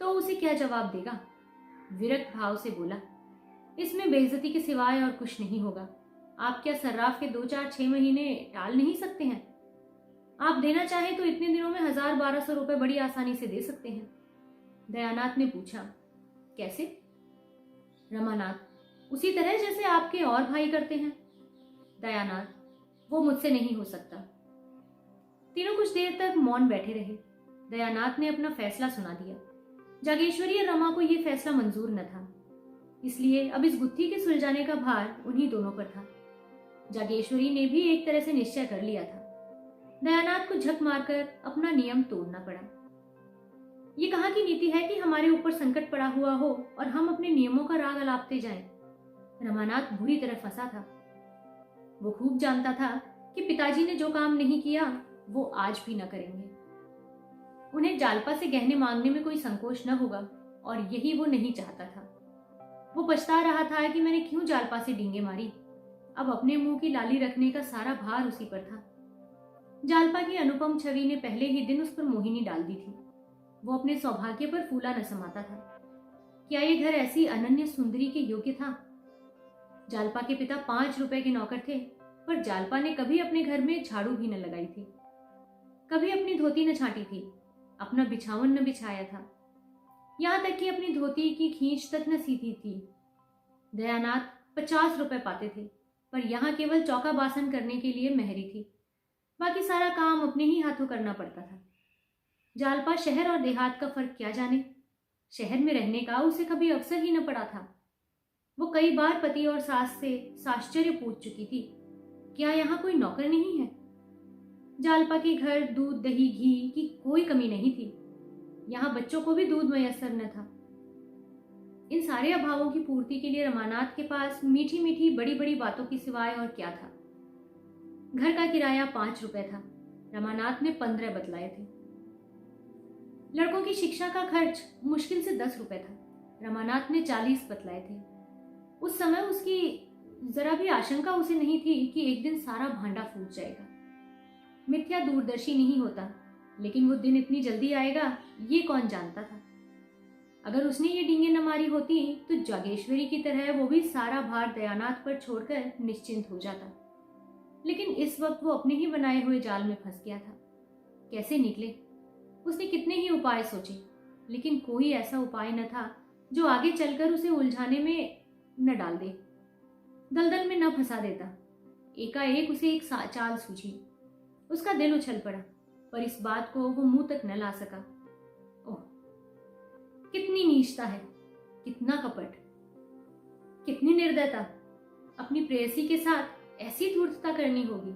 तो उसे क्या जवाब देगा? विरक्त भाव से बोला, इसमें बेइज्जती के सिवाय और कुछ नहीं होगा। आप क्या सर्राफ के 2-4-6 महीने टाल नहीं सकते हैं? आप देना चाहें तो इतने दिनों में 1000-1200 रुपए बड़ी आसानी से दे सकते हैं। दयानाथ ने पूछा, कैसे? रमानाथ, उसी तरह जैसे आपके और भाई करते हैं। दयानाथ, वो मुझसे नहीं हो सकता। तीनों कुछ देर तक मौन बैठे रहे। दयानाथ ने अपना फैसला सुना दिया। जागेश्वरी और रमा को यह फैसला मंजूर न था, इसलिए अब इस गुत्थी के सुलझाने का भार उन्हीं दोनों पर था। जागेश्वरी ने भी एक तरह से निश्चय कर लिया था। दयानाथ को झक मारकर अपना नियम तोड़ना पड़ा। ये कहाँ की नीति है कि हमारे ऊपर संकट पड़ा हुआ हो और हम अपने नियमों का राग अलापते जाएं। रमानाथ बुरी तरह फंसा था। वो खूब जानता था कि पिताजी ने जो काम नहीं किया वो आज भी न करेंगे। उन्हें जालपा से गहने मांगने में कोई संकोच न होगा, और यही वो नहीं चाहता था। वो पछता रहा था कि मैंने क्यों जालपा से डींगे मारी। अब अपने मुंह की लाली रखने का सारा भार उसी पर था। जालपा की अनुपम छवि ने पहले ही दिन उस पर मोहिनी डाल दी थी। वो अपने सौभाग्य पर फूला न समाता था। क्या ये घर ऐसी अनन्य सुंदरी के योग्य था? जालपा के पिता 5 रुपए के नौकर थे, पर जालपा ने कभी अपने घर में झाड़ू भी न लगाई थी, कभी अपनी धोती न छाटी थी, अपना बिछावन न बिछाया था, यहां तक कि अपनी धोती की खींच तक न सीधी थी। दयानाथ 50 रुपए पाते थे, पर यहाँ केवल चौका बासन करने के लिए मेहरी थी। बाकी सारा काम अपने ही हाथों करना पड़ता था। जालपा शहर और देहात का फर्क क्या जाने। शहर में रहने का उसे कभी अवसर ही न पड़ा था। वो कई बार पति और सास से साश्चर्य पूछ चुकी थी, क्या यहाँ कोई नौकर नहीं है? जालपा के घर दूध, दही, घी की कोई कमी नहीं थी। यहाँ बच्चों को भी दूध मयस्सर न था। इन सारे अभावों की पूर्ति के लिए रमानाथ के पास मीठी मीठी बड़ी बड़ी बातों की सिवाय और क्या था? घर का किराया 5 रुपए था, रमानाथ ने 15 बतलाए थे। लड़कों की शिक्षा का खर्च मुश्किल से 10 रुपए था, रमानाथ ने 40 बतलाए थे। उस समय उसकी जरा भी आशंका उसे नहीं थी कि एक दिन सारा भांडा फूट जाएगा। मिथ्या दूरदर्शी नहीं होता, लेकिन वो दिन इतनी जल्दी आएगा ये कौन जानता था। अगर उसने ये डींगे न मारी होती तो जागेश्वरी की तरह वो भी सारा भार दयानाथ पर छोड़कर निश्चिंत हो जाता। लेकिन इस वक्त वो अपने ही बनाए हुए जाल में फंस गया था। कैसे निकले? उसने कितने ही उपाय सोचे, लेकिन कोई ऐसा उपाय न था जो आगे चलकर उसे उलझाने में न डाल दे, दलदल में न फंसा देता। एकाएक उसे एक चाल सूझी। उसका दिल उछल पड़ा, पर इस बात को वो मुंह तक न ला सका। ओह, कितनी नीचता है, कितना कपट, कितनी निर्दयता। अपनी प्रेयसी के साथ ऐसी धूर्तता करनी होगी।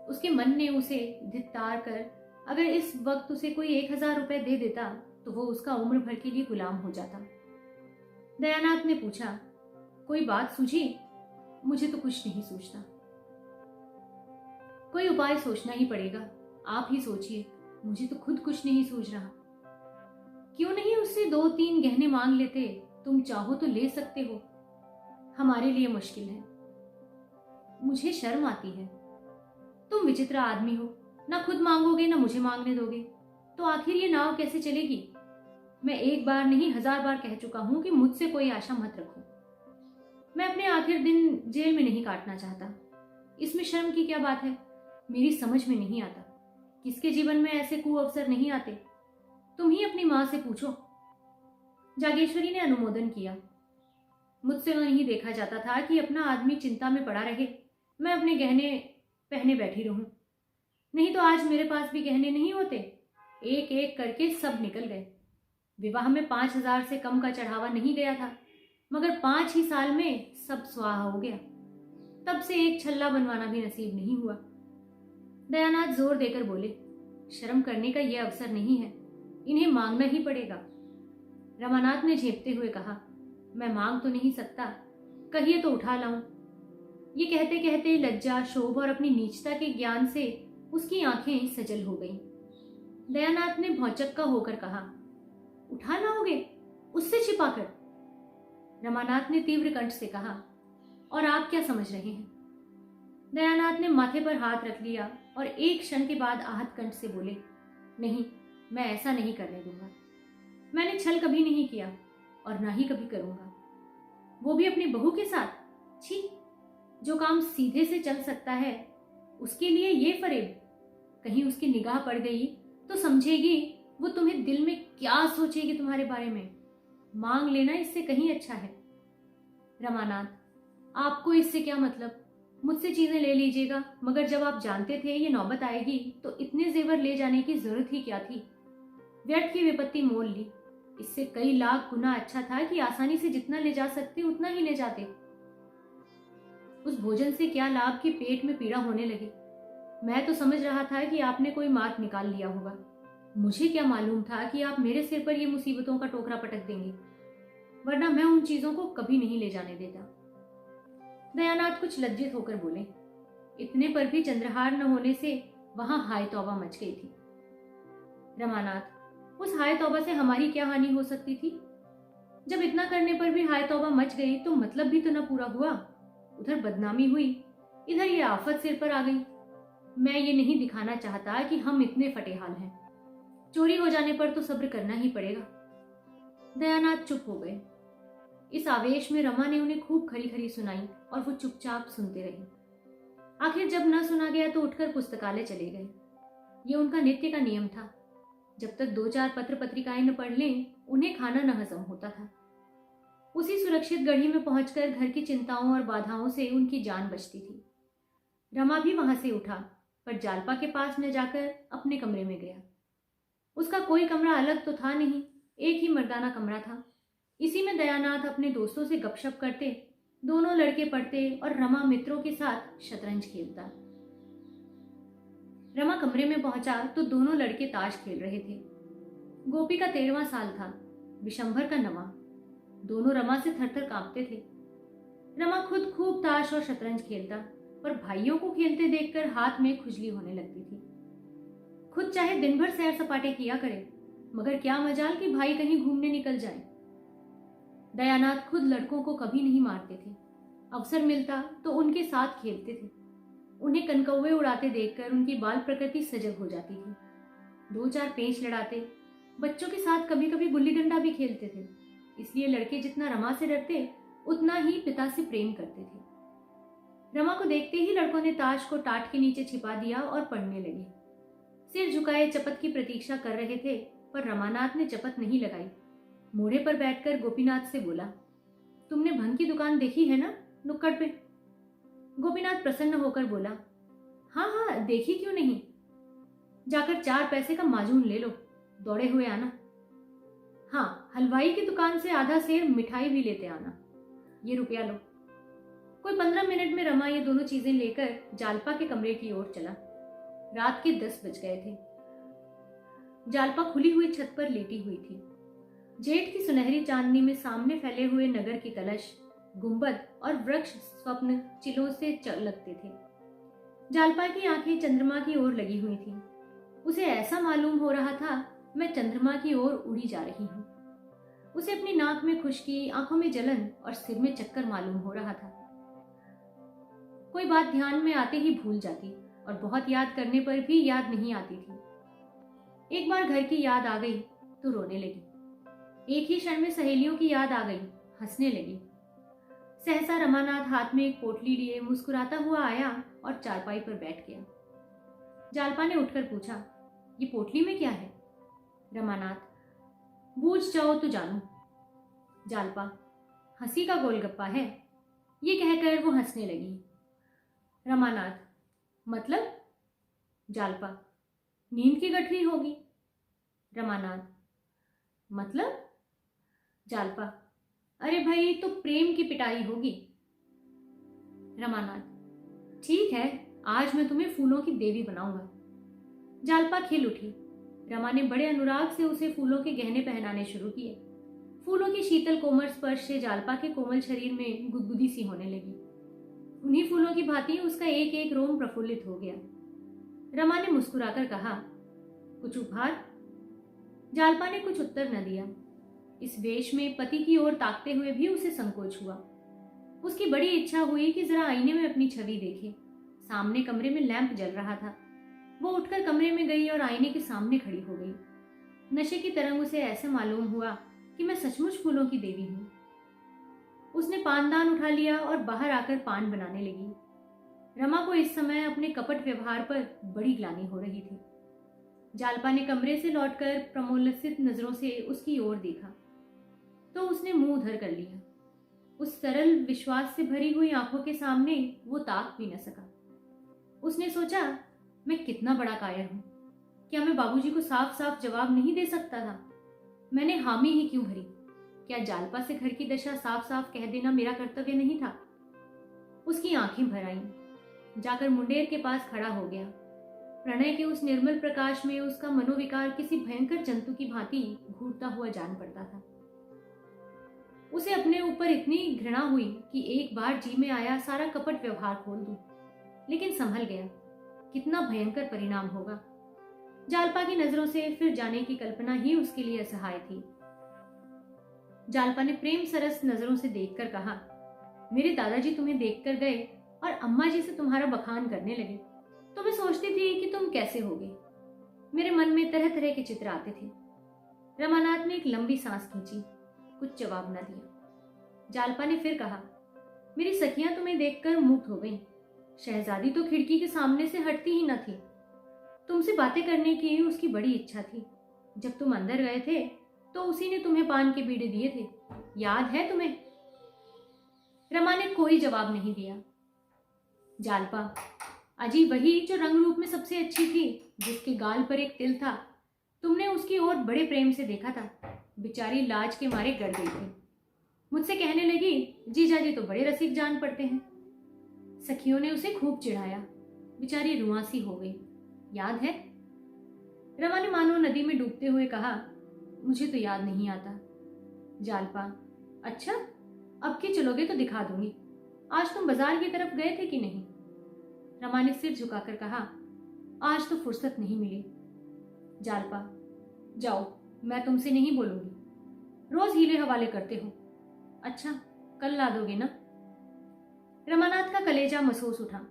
उसके मन ने उसे धिक्कार कर अगर इस वक्त उसे कोई 1000 रुपए दे देता तो वो उसका उम्र भर के लिए गुलाम हो जाता। दयानाथ ने पूछा, कोई बात सूझी? मुझे तो कुछ नहीं सूझता। कोई उपाय सोचना ही पड़ेगा। आप ही सोचिए, मुझे तो खुद कुछ नहीं सूझ रहा। क्यों नहीं उससे 2-3 गहने मांग लेते? तुम चाहो तो ले सकते हो, हमारे लिए मुश्किल है। मुझे शर्म आती है। तुम विचित्र आदमी हो, ना खुद मांगोगे ना मुझे मांगने दोगे, तो आखिर ये नाव कैसे चलेगी? मैं एक बार नहीं 1000 बार कह चुका हूं कि मुझसे कोई आशा मत रखो। मैं अपने आखिर दिन जेल में नहीं काटना चाहता। इसमें शर्म की क्या बात है? मेरी समझ में नहीं आता, किसके जीवन में ऐसे कुअवसर नहीं आते। तुम ही अपनी माँ से पूछो। जागेश्वरी ने अनुमोदन किया। मुझसे नहीं देखा जाता था कि अपना आदमी चिंता में पड़ा रहे, मैं अपने गहने पहने बैठी रहूं। नहीं तो आज मेरे पास भी गहने नहीं होते। एक एक करके सब निकल गए। विवाह में 5,000 से कम का चढ़ावा नहीं गया था, मगर 5 ही साल में सब स्वाहा हो गया। तब से एक छल्ला बनवाना भी नसीब नहीं हुआ। दयानाथ जोर देकर बोले, शर्म करने का यह अवसर नहीं है, इन्हें मांगना ही पड़ेगा। रमानाथ ने झेपते हुए कहा, मैं मांग तो नहीं सकता, कहिए तो उठा लाऊं। ये कहते कहते लज्जा, शोभ और अपनी नीचता के ज्ञान से उसकी आंखें सजल हो गईं। दयानाथ ने भौचक्का होकर कहा, उठा लाओगे, उससे छिपाकर? रमानाथ ने तीव्र कंठ से कहा, और आप क्या समझ रहे हैं? दयानाथ ने माथे पर हाथ रख लिया और एक क्षण के बाद आहत कंठ से बोले, नहीं, मैं ऐसा नहीं करने दूंगा। मैंने छल कभी नहीं किया और ना ही कभी करूंगा, वो भी अपनी बहू के साथ। छी, जो काम सीधे से चल सकता है उसके लिए ये फरेब। कहीं उसकी निगाह पड़ गई तो समझेगी वो तुम्हें दिल में क्या सोचेगी तुम्हारे बारे में। मांग लेना इससे कहीं अच्छा है। रमानाथ, आपको इससे क्या मतलब? मुझसे चीजें ले लीजिएगा, मगर जब आप जानते थे ये नौबत आएगी तो इतने जेवर ले जाने की जरूरत ही क्या थी? व्यर्थ की विपत्ति मोल ली। इससे कई लाख गुना अच्छा था कि आसानी से जितना ले जा सकते उतना ही ले जाते। उस भोजन से क्या लाभ कि पेट में पीड़ा होने लगी। मैं तो समझ रहा था कि आपने कोई मार्ग निकाल लिया होगा। मुझे क्या मालूम था कि आप मेरे सिर पर ये मुसीबतों का टोकरा पटक देंगे, वरना मैं उन चीजों को कभी नहीं ले जाने देता। दयानाथ कुछ लज्जित होकर बोले, इतने पर भी चंद्रहार न होने से वहां हाय तौबा मच गई थी। रमानाथ, उस हाय तौबा से हमारी क्या हानि हो सकती थी? जब इतना करने पर भी हाय तौबा मच गई तो मतलब भी तो न पूरा हुआ। उधर बदनामी हुई, इधर ये आफत सिर पर आ गई। मैं ये नहीं दिखाना चाहता कि हम इतने फटेहाल हैं। चोरी हो जाने पर तो सब्र करना ही पड़ेगा। दयानाथ चुप हो गए। इस आवेश में रमा ने उन्हें खूब खरी खरी सुनाई और वो चुपचाप सुनते रहे। आखिर जब न सुना गया तो उठकर पुस्तकालय चले गए। ये उनका नित्य का नियम था। जब तक 2-4 पत्र पत्रिकाएं न पढ़ लें उन्हें खाना न हजम होता था। उसी सुरक्षित गढ़ी में पहुंचकर घर की चिंताओं और बाधाओं से उनकी जान बचती थी। रमा भी वहां से उठा, पर जालपा के पास न जाकर अपने कमरे में गया। उसका कोई कमरा अलग तो था नहीं, एक ही मर्दाना कमरा था। इसी में दयानाथ अपने दोस्तों से गपशप करते, दोनों लड़के पढ़ते और रमा मित्रों के साथ शतरंज खेलता। रमा कमरे में पहुंचा तो दोनों लड़के ताश खेल रहे थे। गोपी का 13वां साल था, विशंभर का 9वां। दोनों रमा से थरथर कांपते थे। रमा खुद खूब ताश और शतरंज खेलता, पर भाइयों को खेलते देखकर हाथ में खुजली होने लगती थी। खुद चाहे दिन भर सैर सपाटे किया करे, मगर क्या मजाल कि भाई कहीं घूमने निकल जाए। दयानाथ खुद लड़कों को कभी नहीं मारते थे। अवसर मिलता तो उनके साथ खेलते थे। उन्हें कनकौवे उड़ाते देखकर उनकी बाल प्रकृति सजग हो जाती थी। 2-4 पेंच लड़ाते, बच्चों के साथ कभी कभी गुल्ली डंडा भी खेलते थे। इसलिए लड़के जितना रमा से डरते उतना ही पिता से प्रेम करते थे। रमा को देखते ही लड़कों ने ताश को टाट के नीचे छिपा दिया और पढ़ने लगे। सिर झुकाए चपत की प्रतीक्षा कर रहे थे, पर रमानाथ ने चपत नहीं लगाई। मोड़े पर बैठकर गोपीनाथ से बोला, तुमने भंग की दुकान देखी है ना नुक्कड़ पे? गोपीनाथ प्रसन्न होकर बोला, हाँ हाँ, देखी क्यों नहीं। जाकर 4 पैसे का माजून ले लो, दौड़े हुए आना। हाँ, हलवाई की दुकान से आधा सेर मिठाई भी लेते आना। ये रुपया लो। कोई 15 मिनट में रमा ये दोनों चीजें लेकर जालपा के कमरे की ओर चला। रात के 10 बज गए थे। जालपा खुली हुई छत पर लेटी हुई थी। जेठ की सुनहरी चांदनी में सामने फैले हुए नगर के कलश, गुंबद और वृक्ष स्वप्न चिलों से लगते थे। जालपा की आंखें चंद्रमा की ओर लगी हुई थीं। उसे ऐसा मालूम हो रहा था मैं चंद्रमा की ओर उड़ी जा रही हूँ। उसे अपनी नाक में खुश्की, आंखों में जलन और सिर में चक्कर मालूम हो रहा था। कोई बात ध्यान में आते ही भूल जाती और बहुत याद करने पर भी याद नहीं आती थी। एक बार घर की याद आ गई तो रोने लगी। एक ही क्षण में सहेलियों की याद आ गई, हंसने लगी। सहसा रमानाथ हाथ में एक पोटली लिए मुस्कुराता हुआ आया और चारपाई पर बैठ गया। जालपा ने उठकर पूछा, ये पोटली में क्या है? रमानाथ, बूझ जाओ तो जानो। जालपा, हंसी का गोलगप्पा है। ये कहकर वो हंसने लगी। रमानाथ, मतलब? जालपा, नींद की गठरी होगी। रमानाथ, मतलब? जालपा, अरे भाई तो प्रेम की पिटाई होगी। रमानाथ, ठीक है, आज मैं तुम्हें फूलों की देवी बनाऊंगा। जालपा खिल उठी। रमा ने बड़े अनुराग से उसे फूलों के गहने पहनाने शुरू किए। फूलों की शीतल कोमल स्पर्श से जालपा के कोमल शरीर में गुदगुदी सी होने लगी। उन्हीं फूलों की भांति उसका एक एक रोम प्रफुल्लित हो गया। रमा ने मुस्कुराकर कहा, कुछ उपहार? जालपा ने कुछ उत्तर न दिया। इस वेश में पति की ओर ताकते हुए भी उसे संकोच हुआ। उसकी बड़ी इच्छा हुई कि जरा आईने में अपनी छवि देखे। सामने कमरे में लैंप जल रहा था। वो उठकर कमरे में गई और आईने के सामने खड़ी हो गई। नशे की तरंग उसे ऐसे मालूम हुआ कि मैं सचमुच फूलों की देवी हूं। उसने पानदान उठा लिया और बाहर आकर पान बनाने लगी। रमा को इस समय अपने कपट व्यवहार पर बड़ी ग्लानि हो रही थी। जालपा ने कमरे से लौटकर प्रमोलसित नजरों से उसकी ओर देखा तो उसने मुंह उधर कर लिया। उस सरल विश्वास से भरी हुई आंखों के सामने वो ताक भी न सका। उसने सोचा, मैं कितना बड़ा कायर हूं। क्या मैं बाबूजी को साफ साफ जवाब नहीं दे सकता था? मैंने हामी ही क्यों भरी? क्या जालपा से घर की दशा साफ साफ कह देना मेरा कर्तव्य नहीं था? उसकी आंखें भर आईं। जाकर मुंडेर के पास खड़ा हो गया। प्रणय के उस निर्मल प्रकाश में उसका मनोविकार किसी भयंकर जंतु की भांति घूरता हुआ जान पड़ता था। उसे अपने ऊपर इतनी घृणा हुई कि एक बार जी में आया सारा कपट व्यवहार खोल दूं, लेकिन संभल गया। कितना भयंकर परिणाम होगा। जालपा की नजरों से फिर जाने की कल्पना ही उसके लिए असहाय थी। जालपा ने प्रेम सरस नजरों से देखकर कहा, मेरे दादाजी तुम्हें देखकर गए और अम्मा जी से तुम्हारा बखान करने लगे, तो मैं सोचती थी कि तुम कैसे होगे। मेरे मन में तरह तरह के चित्र आते थे। रमानाथ ने एक लंबी सांस खींची, कुछ जवाब न दिया। जालपा ने फिर कहा, मेरी सखियां तुम्हें देखकर मुग्ध हो गईं। शहजादी तो खिड़की के सामने से हटती ही न थी। तुमसे बातें करने की उसकी बड़ी इच्छा थी। जब तुम अंदर गए थे तो उसी ने तुम्हें पान के बीड़े दिए थे, याद है तुम्हें? रमा ने कोई जवाब नहीं दिया। जालपा, अजी वही जो रंग रूप में सबसे अच्छी थी, जिसके गाल पर एक तिल था। तुमने उसकी ओर बड़े प्रेम से देखा था। बेचारी लाज के मारे गड़ गई थी। मुझसे कहने लगी, जीजा जी तो बड़े रसिक जान पड़ते हैं। सखियों ने उसे खूब चिढ़ाया। बेचारी रुआंसी हो गई, याद है? रमा ने मानो नदी में डूबते हुए कहा, मुझे तो याद नहीं आता। जालपा, अच्छा, अब के चलोगे तो दिखा दूंगी। आज तुम बाजार की तरफ गए थे कि नहीं? रमा ने सिर झुकाकर कहा, आज तो फुर्सत नहीं मिली। जालपा, जाओ, मैं तुमसे नहीं बोलूंगी। रोज हीले हवाले करते हो। अच्छा, कल ला दोगे ना? रमानाथ का कलेजा महसूस उठा।